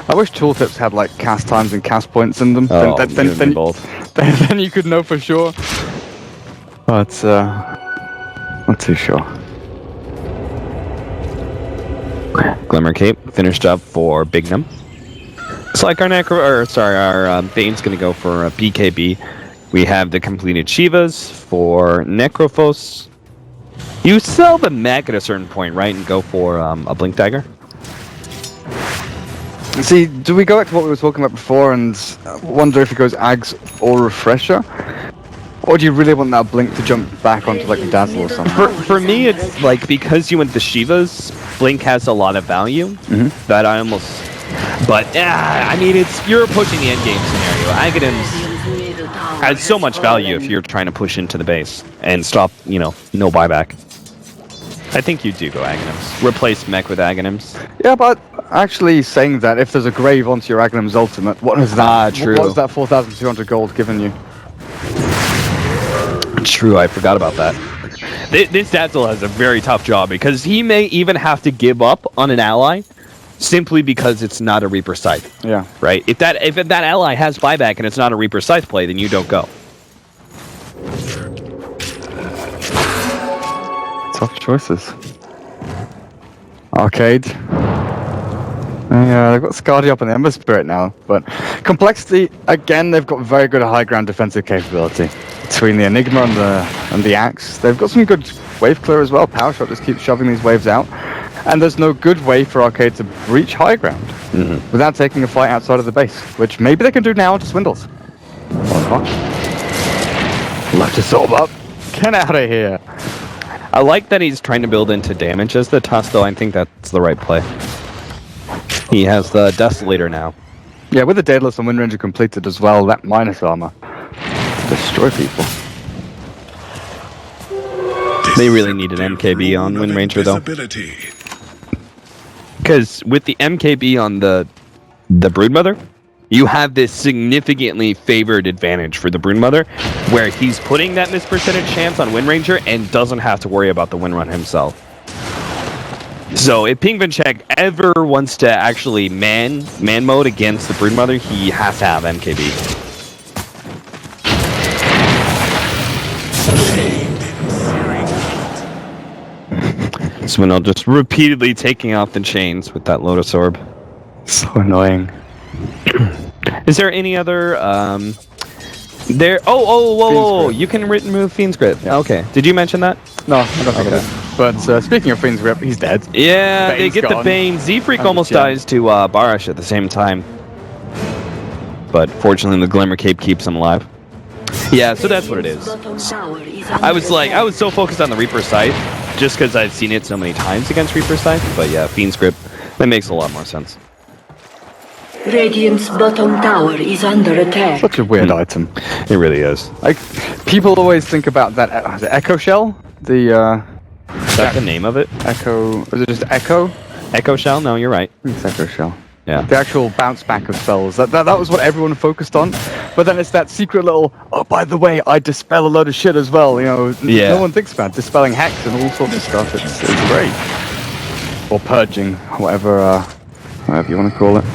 I wish tooltips had like cast times and cast points in them. Oh, then both. Then you could know for sure. But not too sure. Glimmer Cape finished up for Bignum. It's like our Bane's gonna go for a BKB. We have the completed Shivas for Necrophos. You sell the mech at a certain point, right, and go for a Blink Dagger? See, do we go back to what we were talking about before and wonder if it goes Ags or Refresher? Or do you really want that Blink to jump back onto like a Dazzle or something? For me, it's like, because you went the Shivas, Blink has a lot of value. That I almost... But, I mean, you're pushing the endgame scenario. Aghanims has so much value if you're trying to push into the base and stop, no buyback. I think you do go Aghanims. Replace mech with Aghanims. Yeah, but actually saying that, if there's a Grave onto your Aghanim's ultimate, what is that? True. What was that 4,200 gold given you? True, I forgot about that. This Dazzle has a very tough job because he may even have to give up on an ally simply because it's not a Reaper Scythe. Yeah. Right? If that ally has buyback and it's not a Reaper Scythe play, then you don't go. Tough choices. Arcade. Yeah, they've got Scardy up on the Ember Spirit now, but complexity, again, they've got very good high ground defensive capability. Between the Enigma and the Axe, they've got some good wave clear as well. Power Shot just keeps shoving these waves out, and there's no good way for Arcade to breach high ground without taking a fight outside of the base, which maybe they can do now into Swindles. Left his orb up. Get out of here. I like that he's trying to build into damage as the Tusk, though. I think that's the right play. He has the Desolator now. Yeah, with the Daedalus and Wind Ranger completed as well, that minus armor destroy people. They really need an MKB on Wind Ranger, though. Because with the MKB on the Broodmother, you have this significantly favored advantage for the Broodmother, where he's putting that miss percentage chance on Wind Ranger and doesn't have to worry about the win run himself. So if Pingvinchek ever wants to actually man mode against the Broodmother, he has to have MKB. Swindle just repeatedly taking off the chains with that Lotus Orb. So annoying. Is there any other there? Whoa! You can remove Fiend's Grip. Yeah. Okay. Did you mention that? No, I don't think I did. But speaking of Fiend's Grip, he's dead. Yeah, they Bane's get the gone. Bane. Z-Freak And almost the gem. dies to Barash at the same time. But fortunately, the Glimmer Cape keeps him alive. Yeah, so that's what it is. Bottom tower is I was under I was so focused on the Reaper Scythe, just because I've seen it so many times against Reaper Scythe. But yeah, Fiend's Grip, that makes a lot more sense. attack. Radiant's bottom tower is under attack. Such a weird item. It really is. Like, people always think about that the Echo Shell. The Is that the name of it? Echo. Is it just Echo? Echo Shell? No, you're right. It's Echo Shell. Yeah. The actual bounce back of spells. That was what everyone focused on. But then it's that secret little, oh, by the way, I dispel a load of shit as well. You know, Yeah. no one thinks about dispelling hex and all sorts of stuff. It's great. Or purging, whatever you want to call it.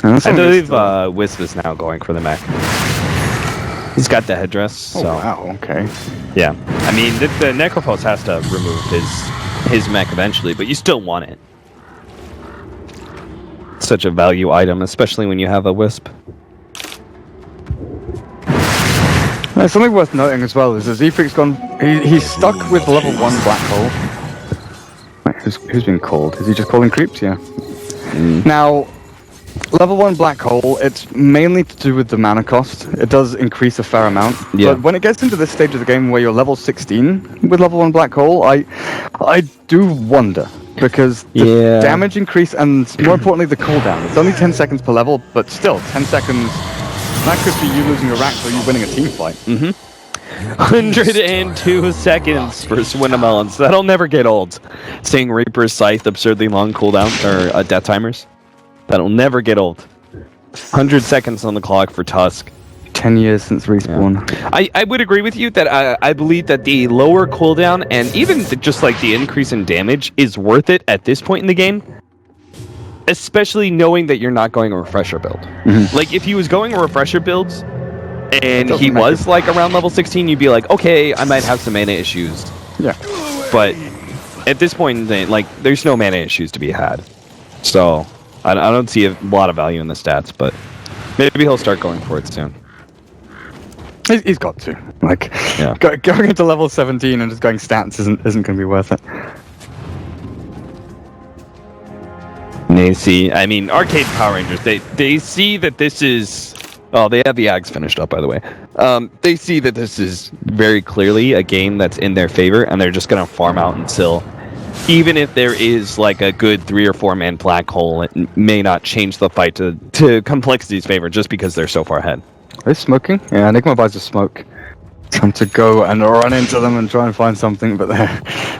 I believe Wisp is now going for the mech. He's got the headdress, Oh, so wow, okay. yeah. I mean, the Necrophos has to remove his mech eventually, but you still want it. Such a value item, especially when you have a Wisp. Something worth noting as well is that Z-Freak's gone. He's stuck with level 1 black hole. Wait, who's been called? Is he just calling creeps? Yeah. Now, level 1 black hole, it's mainly to do with the mana cost. It does increase a fair amount. Yeah. But when it gets into this stage of the game where you're level 16 with level 1 black hole, I do wonder. Because the Yeah. damage increase and more importantly the cooldown. It's only 10 seconds per level, but still 10 seconds. That could be you losing a rack or you winning a team fight. 102 seconds for Swindamelons. That'll never get old. Seeing Reaper's Scythe absurdly long cooldown, or death timers. That'll never get old. 100 seconds on the clock for Tusk. 10 years since respawn. I would agree with you that I believe that the lower cooldown and even just like the increase in damage is worth it at this point in the game. Especially knowing that you're not going a refresher build. Like if he was going a refresher build and he was like around level 16, you'd be like, okay, I might have some mana issues. Yeah. But at this point, like there's no mana issues to be had. So I don't see a lot of value in the stats, but maybe he'll start going for it soon. He's got to. Like, Yeah. going into level 17 and just going stats isn't going to be worth it. They see, I mean, Arcade Power Rangers, they see that this is... Oh, they have the Ags finished up, by the way. They see that this is very clearly a game that's in their favor, and they're just going to farm out until... Even if there is, like, a good 3 or 4 man black hole, it may not change the fight to complexity's favor, just because they're so far ahead. Are they smoking? Yeah, Enigma buys a smoke. Time to go and run into them and try and find something, but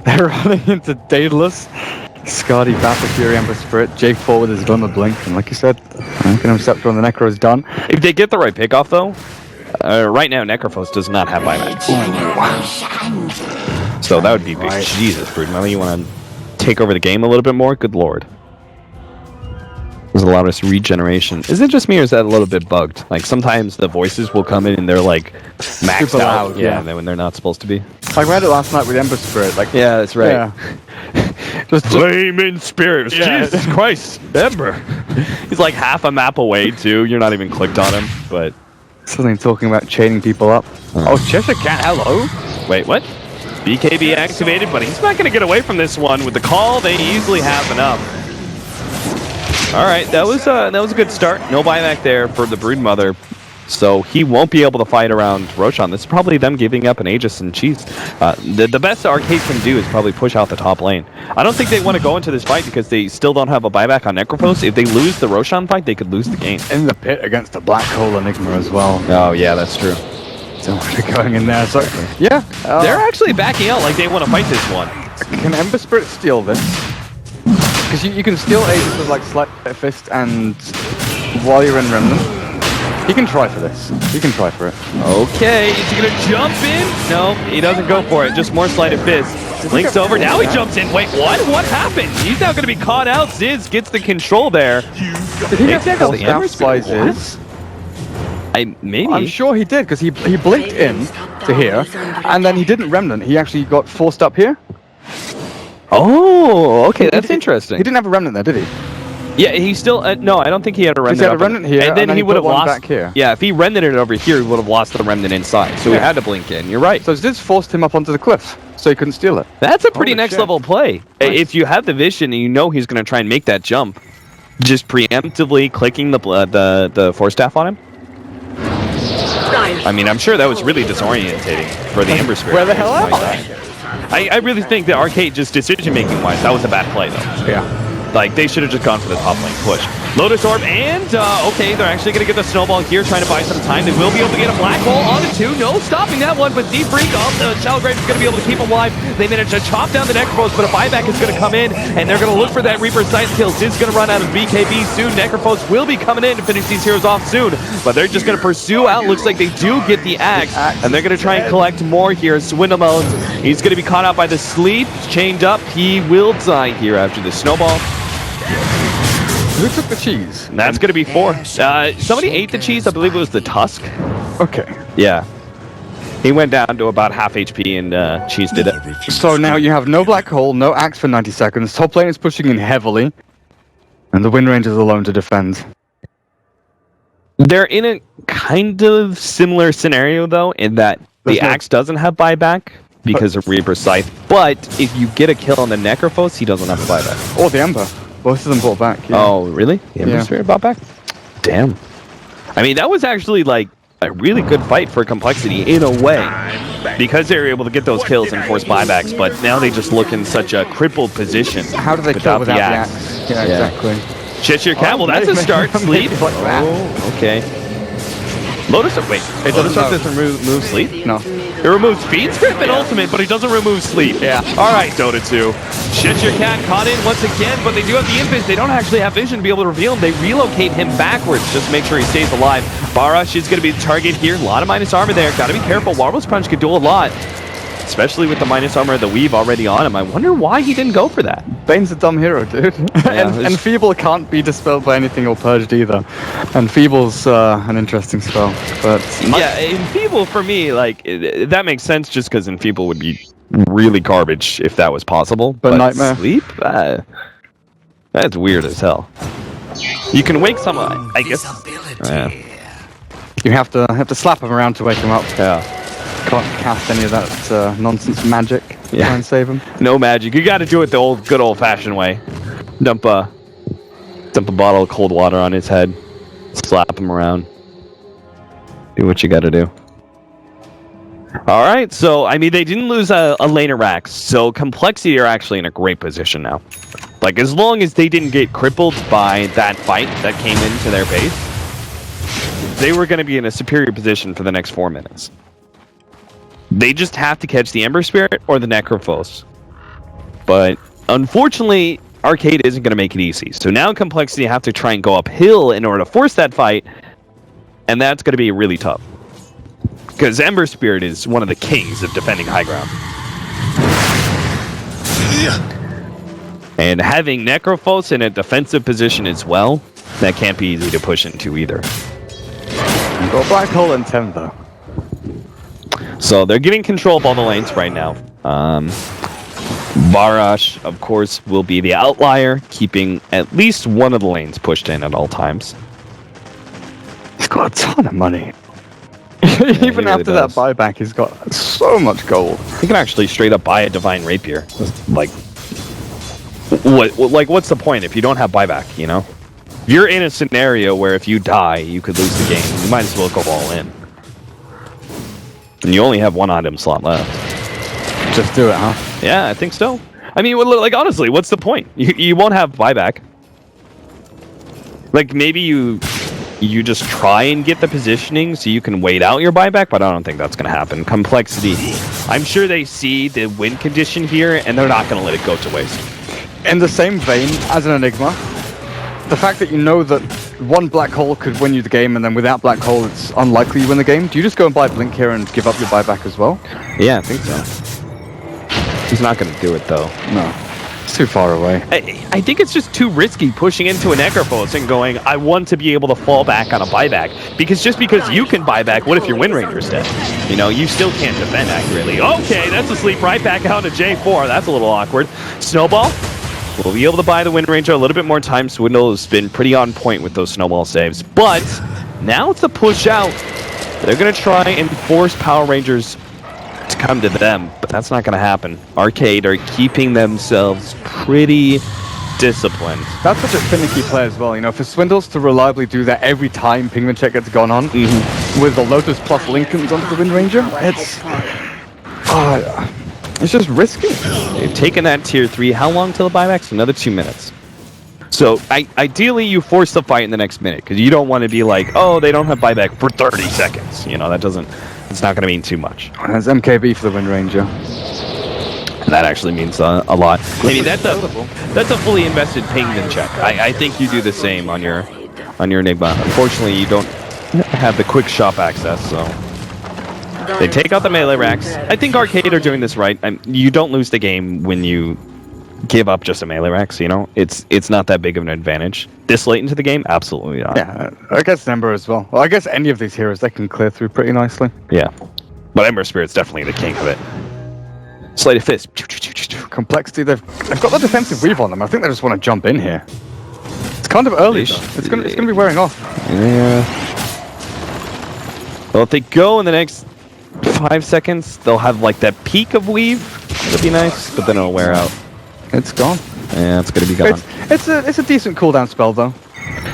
they're running into Daedalus, Skadi, Battle Fury, Ember Spirit, J4 with his Glimmer Blink, and like you said, Arcanum Scepter on the Necro is done. If they get the right pickoff, though, right now Necrophos does not have buybacks. So that would be big. Right. Jesus, Broodmother, you want to take over the game a little bit more? Good lord. There's a lot of regeneration. Is it just me or is that a little bit bugged? Like sometimes the voices will come in and they're like maxed Super out. loud, yeah. When they're not supposed to be. I read it last night with Ember Spirit. Like, Yeah, that's right. yeah. just Flame in spirit. Yeah. Jesus Christ, Ember. He's like half a map away too. You're not even clicked on him, but something talking about chaining people up. Oh, Cheshire Cat, hello. wait, what? BKB activated, but he's not going to get away from this one. With the call, they easily have enough. All right, that was a good start. No buyback there for the Broodmother, so he won't be able to fight around Roshan. This is probably them giving up an Aegis and cheese. The best Arcade can do is probably push out the top lane. I don't think they want to go into this fight because they still don't have a buyback on Necrophos. If they lose the Roshan fight, they could lose the game. In the pit against the Black Hole Enigma as well. Oh, yeah, that's true. So they're going in there. So, yeah. They're actually backing out like they want to fight this one. Can Ember Spirit steal this? Because you can steal Aegis with like Sleight Fist and while you're in Remnant. He can try for this. He can try for it. Okay, is he gonna jump in? No, he doesn't go for it. Just more Sleight of Fist. Links over. Now he jumps in. Wait, what? What happened? He's now gonna be caught out. Ziz gets the control there. Did he get Takes forced the out Ember by Spirit. Ziz? Maybe. I'm sure he did, because he blinked in to here, and then he didn't Remnant. He actually got forced up here. Oh, okay, that's He interesting. didn't have a remnant there, did he? Yeah, he still no, I don't think he had a remnant. He had a remnant here, and then he would have put one lost. back here. Yeah, if he remnanted over here, he would have lost the remnant inside. So he Yeah. had to blink in. You're right. So this forced him up onto the cliff, so he couldn't steal it. That's a pretty Holy next shit. level play. Nice. If you have the vision and you know he's going to try and make that jump, just preemptively clicking the force staff on him. I mean, I'm sure that was really disorientating for the Ember Spirit. Where the hell am I? I really think that Arcade, just decision-making wise, that was a bad play, though. Yeah. Like, they should have just gone for the top lane push. Lotus Orb, and, okay, they're actually going to get the Snowball here, trying to buy some time. They will be able to get a Black Hole on the 2. No stopping that one, but Deep Freak off the Shallow Grave is going to be able to keep him alive. They managed to chop down the Necrophos, but a buyback is going to come in, and they're going to look for that Reaper Sight kill. Sid's going to run out of BKB soon. Necrophos will be coming in to finish these heroes off soon, but they're just going to pursue out. Looks like they do get the axe, and they're going to try and collect more here. Swindlemones, he's going to be caught out by the sleep, chained up. He will die here after the Snowball. Who took the cheese? That's going to be 4. Somebody ate the cheese. I believe it was the tusk. Okay. Yeah. He went down to about half HP and cheese did it. So now you have no black hole, no axe for 90 seconds. Top lane is pushing in heavily, and the Wind Rangers alone to defend. They're in a kind of similar scenario, though, in that the axe doesn't have buyback because of Reaper's Scythe. But if you get a kill on the Necrophos, he doesn't have a buyback. Or the Ember. Both of them bought back. Yeah. Oh, really? The Ember Spirit bought back? Damn. I mean, that was actually, like, a really good fight for compLexity in a way. Because they were able to get those kills and force buybacks, but now they just look in such a crippled position. How do they kill without the axe? Yeah, exactly. Cheshire Cat, well, that's a start. Sleep. Like that. Oh, okay. Lotus, wait. It Lotus doesn't remove sleep? No. It removes speed, script, and ultimate, but it doesn't remove sleep. Yeah. All right, Dota 2. Cheshire Cat caught in once again, but they do have the infant. They don't actually have vision to be able to reveal him. They relocate him backwards just to make sure he stays alive. Barash is going to be the target here. A lot of minus armor there. Got to be careful. Warble's Punch could do a lot, especially with the minus armor of the Weave already on him. I wonder why he didn't go for that. Bane's a dumb hero, dude. Yeah, and Feeble can't be dispelled by anything or purged either. And Feeble's an interesting spell. But yeah, Enfeeble for me, like, that makes sense just because Enfeeble would be really garbage if that was possible. But Nightmare? Sleep? That's weird as hell. You can wake someone, I guess. you have to slap him around to wake him up. Yeah. Can't cast any of that nonsense magic to try and save him. No magic. You got to do it the good old-fashioned way. Dump a bottle of cold water on his head. Slap him around. Do what you got to do. All right. So, I mean, they didn't lose a laner rack. So, compLexity are actually in a great position now. Like, as long as they didn't get crippled by that fight that came into their base, they were going to be in a superior position for the next 4 minutes. They just have to catch the Ember Spirit or the Necrophos. But unfortunately, Arcade isn't going to make it easy. So now compLexity have to try and go uphill in order to force that fight. And that's going to be really tough. Because Ember Spirit is one of the kings of defending high ground. And having Necrophos in a defensive position as well, that can't be easy to push into either. You've got Black Hole and 10 though. So they're getting control of all the lanes right now. Barash, of course, will be the outlier, keeping at least one of the lanes pushed in at all times. He's got a ton of money. Even Even really after that buyback, he's got so much gold. He can actually straight up buy a Divine Rapier. Like, what's the point if you don't have buyback, you know? You're in a scenario where if you die, you could lose the game. You might as well go all in. And you only have one item slot left. Just do it, huh? Yeah, I think so. I mean, like, honestly, what's the point? You won't have buyback. Like, maybe you just try and get the positioning so you can wait out your buyback, but I don't think that's going to happen. compLexity, I'm sure they see the win condition here, and they're not going to let it go to waste. In the same vein as an Enigma, the fact that you know that one black hole could win you the game, and then without black hole, it's unlikely you win the game. Do you just go and buy Blink here and give up your buyback as well? Yeah, I think so. He's not going to do it, though. No. It's too far away. I think it's just too risky pushing into an Necrophos and going, I want to be able to fall back on a buyback. Because just because you can buy back, what if your Wind Ranger's dead? You know, you still can't defend accurately. Okay, that's a sleep right back out to J4. That's a little awkward. Snowball will be able to buy the Wind Ranger a little bit more time. Swindle has been pretty on point with those snowball saves. But now it's a push out. They're going to try and force Power Rangers to come to them, but that's not going to happen. Arcade are keeping themselves pretty disciplined. That's such a finicky play as well, you know, for Swindles to reliably do that every time Penguin check gets gone on, with the Lotus plus Lincolns onto the Wind Ranger, it's just risky. They've taken that tier 3. How long till the buybacks? Another 2 minutes. So ideally you force the fight in the next minute, because you don't want to be like, oh, they don't have buyback for 30 seconds. You know, it's not going to mean too much. That's MKB for the Wind Ranger. And that actually means a lot. I mean, that's a fully invested Penguin check. I think you do the same on your Enigma. Unfortunately, you don't have the quick shop access, so they take out the melee racks. I think Arcade are doing this right. You don't lose the game when you give up just a melee racks, you know? It's not that big of an advantage. This late into the game? Absolutely not. Yeah, I guess Ember as well. Well, I guess any of these heroes, they can clear through pretty nicely. Yeah. But Ember Spirit's definitely the king of it. Sleight of Fist. compLexity, they've got the defensive weave on them. I think they just want to jump in here. It's kind of early, though. It's gonna be wearing off. Yeah. Well, if they go in the next 5 seconds, they'll have like that peak of weave. That'd be nice, but then it'll wear out. It's gone. Yeah, it's gonna be gone. It's a decent cooldown spell, though.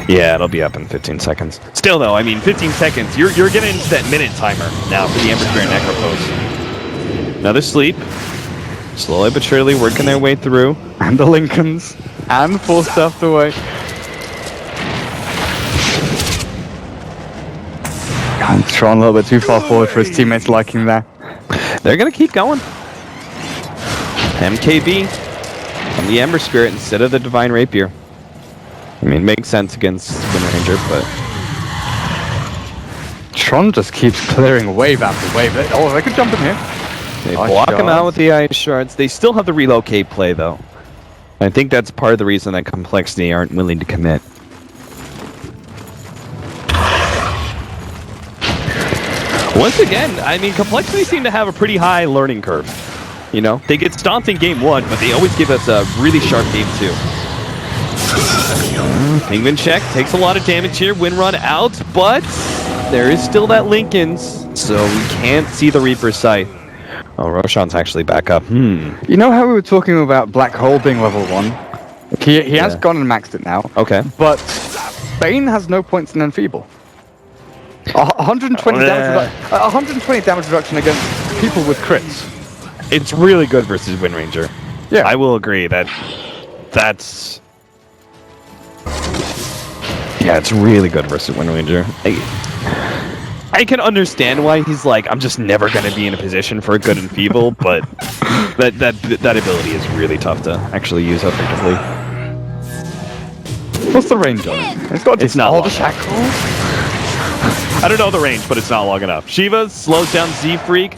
Yeah, it'll be up in 15 seconds. Still, though, I mean, 15 seconds. You're getting into that minute timer now for the Ember Spirit Necropose. Another sleep. Slowly but surely working their way through. And the Lincolns. And full stuffed away. And Tron a little bit too far forward for his teammates liking that. They're gonna keep going. MKB on the Ember Spirit instead of the Divine Rapier. I mean, it makes sense against Wind Ranger, but Tron just keeps clearing wave after wave. Oh, they could jump in here. they block him out with the ice shards. They still have the relocate play, though. I think that's part of the reason that compLexity aren't willing to commit. Once again, I mean, compLexity seem to have a pretty high learning curve. You know, they get stomped in game 1, but they always give us a really sharp game 2. Penguin check takes a lot of damage here. Wind run out, but there is still that Lincoln's, so we can't see the Reaper's Scythe. Oh, Roshan's actually back up. You know how we were talking about Black Hole being level 1? He has gone and maxed it now. Okay. But Bane has no points in Enfeeble. 120 damage reduction against people with crits. It's really good versus Wind Ranger. Yeah, I will agree that's... Yeah, it's really good versus Wind Ranger. I can understand why he's like, I'm just never going to be in a position for a good Enfeeble, but that ability is really tough to actually use effectively. What's the range on it? It's not all long the shackles. I don't know the range, but it's not long enough. Shiva slows down Z-Freak.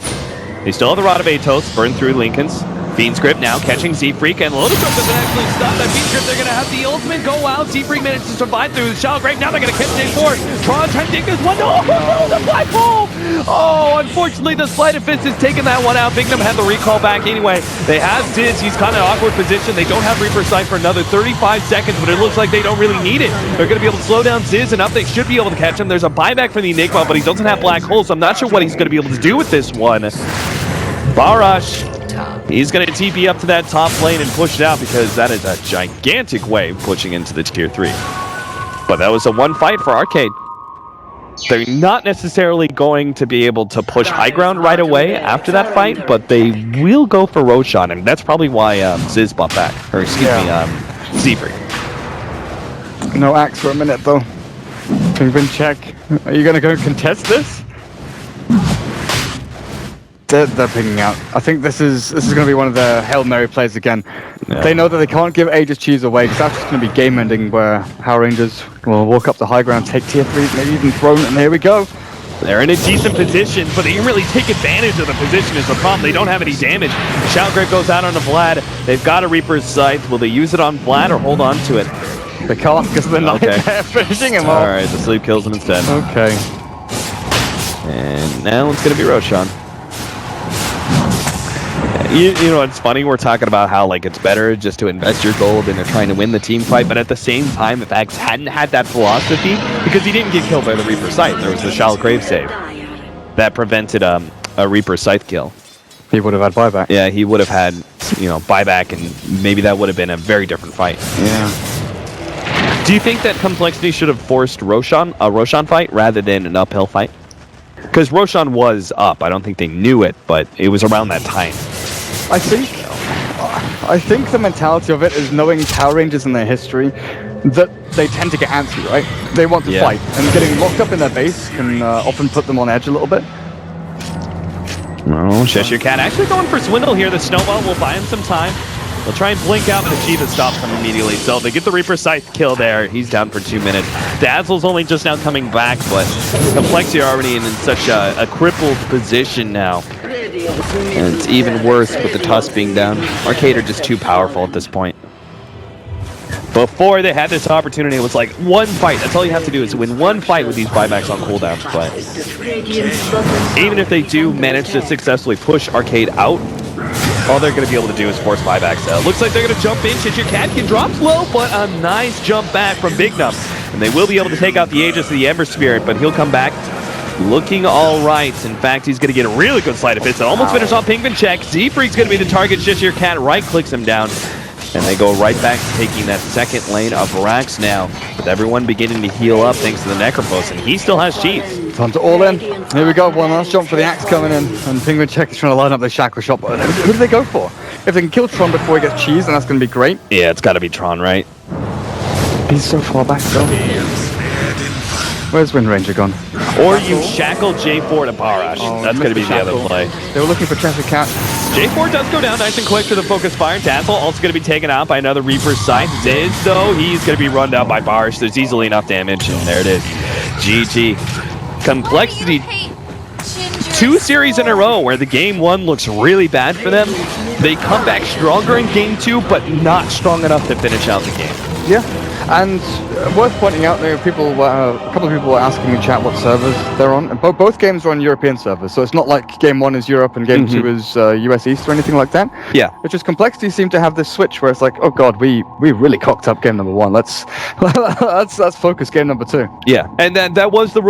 They still have the Rod of Atos, burn through Lincoln's. Fiend's Grip now catching Z-Freak, and Lotus doesn't actually stop that Fiend's Grip. They're going to have the ultimate go out. Z-Freak managed to survive through the Shallow Grave. Now they're going to catch J4. Tron trying to take this one. Oh, no, the Black Hole! Oh, unfortunately, the Sleight of Fist has taken that one out. Bignum had the recall back anyway. They have Diz. He's kind of awkward position. They don't have Reaper Sight for another 35 seconds, but it looks like they don't really need it. They're going to be able to slow down Ziz enough. They should be able to catch him. There's a buyback for the Enigma, but he doesn't have Black Hole, so I'm not sure what he's going to be able to do with this one. Barash, he's going to TP up to that top lane and push it out because that is a gigantic wave pushing into the tier 3. But that was a one fight for Arcade. They're not necessarily going to be able to push high ground right away after that fight, but they will go for Roshan, and that's probably why Ziz bought back. Or excuse me, Z-Freak. No axe for a minute, though. Penguin check. Are you going to go contest this? They're picking out. I think this is going to be one of the Hail Mary plays again. Yeah. They know that they can't give Aegis Cheese away because that's just going to be game ending where PowerRangers will walk up the high ground, take tier 3, maybe even throne, and here we go. They're in a decent position, but they didn't really take advantage of the position is the problem. They don't have any damage. Shoutgrave goes out onto Vlad. They've got a Reaper's Scythe. Will they use it on Vlad or hold on to it? They can't because of the nightmare finishing him off. Alright, the sleep kills him instead. Okay. And now it's going to be Roshan. You know, it's funny, we're talking about how like it's better just to invest your gold and they're trying to win the team fight, but at the same time, if Axe hadn't had that philosophy, because he didn't get killed by the Reaper Scythe, there was the Shallow Grave save that prevented a Reaper Scythe kill. He would have had buyback. Yeah, he would have had, you know, buyback, and maybe that would have been a very different fight. Yeah. Do you think that compLexity should have forced a Roshan fight rather than an uphill fight? Because Roshan was up. I don't think they knew it, but it was around that time. I think the mentality of it is knowing PowerRangers and their history, that they tend to get antsy, right? They want to fight, and getting locked up in their base can often put them on edge a little bit. Oh, Cheshire Cat actually going for Swindle here. The Snowball will buy him some time. They'll try and blink out, but the Shiva stops him immediately. So they get the Reaper Scythe kill there. He's down for 2 minutes. Dazzle's only just now coming back, but compLexity are already in such a crippled position now. And it's even worse with the Tusk being down. Arcade are just too powerful at this point. Before they had this opportunity, it was like one fight. That's all you have to do is win one fight with these buybacks on cooldowns. But even if they do manage to successfully push Arcade out, all they're going to be able to do is force buybacks out. Looks like they're going to jump in. Cheshire Cat can drop low, but a nice jump back from Big Num. And they will be able to take out the Aegis of the Ember Spirit, but he'll come back looking all right. In fact, he's going to get a really good sleight of hits. That almost finished off Pinkman check. Z-Freak's going to be the target. Cheshire Cat right-clicks him down. And they go right back to taking that second lane of Rax now, with everyone beginning to heal up thanks to the Necropos, and he still has cheese. Time to all in. Here we go, one last jump for the Axe coming in, and Penguin Check is trying to line up the Shackle Shot. But who do they go for? If they can kill Tron before he gets cheese, then that's going to be great. Yeah, it's got to be Tron, right? He's so far back, though. Where's Wind Ranger gone? Or you shackle J4 to Barash. That's going to be the other play. They were looking for Cheshire Cat. J4 does go down nice and quick to the focus fire. Dazzle also going to be taken out by another Reaper's Scythe. Ziz, though, he's going to be run down by Barash. There's easily enough damage, and there it is. GG. compLexity, 2 series in a row where the game 1 looks really bad for them. They come back stronger in game 2, but not strong enough to finish out the game. Yeah, and worth pointing out, there are people, a couple of people were asking in chat what servers they're on. Both games are on European servers, so it's not like game 1 is Europe and game 2 is US East or anything like that. Yeah. It's just compLexity seem to have this switch where it's like, oh god, we really cocked up game number 1. Let's focus game number 2. Yeah, and that was the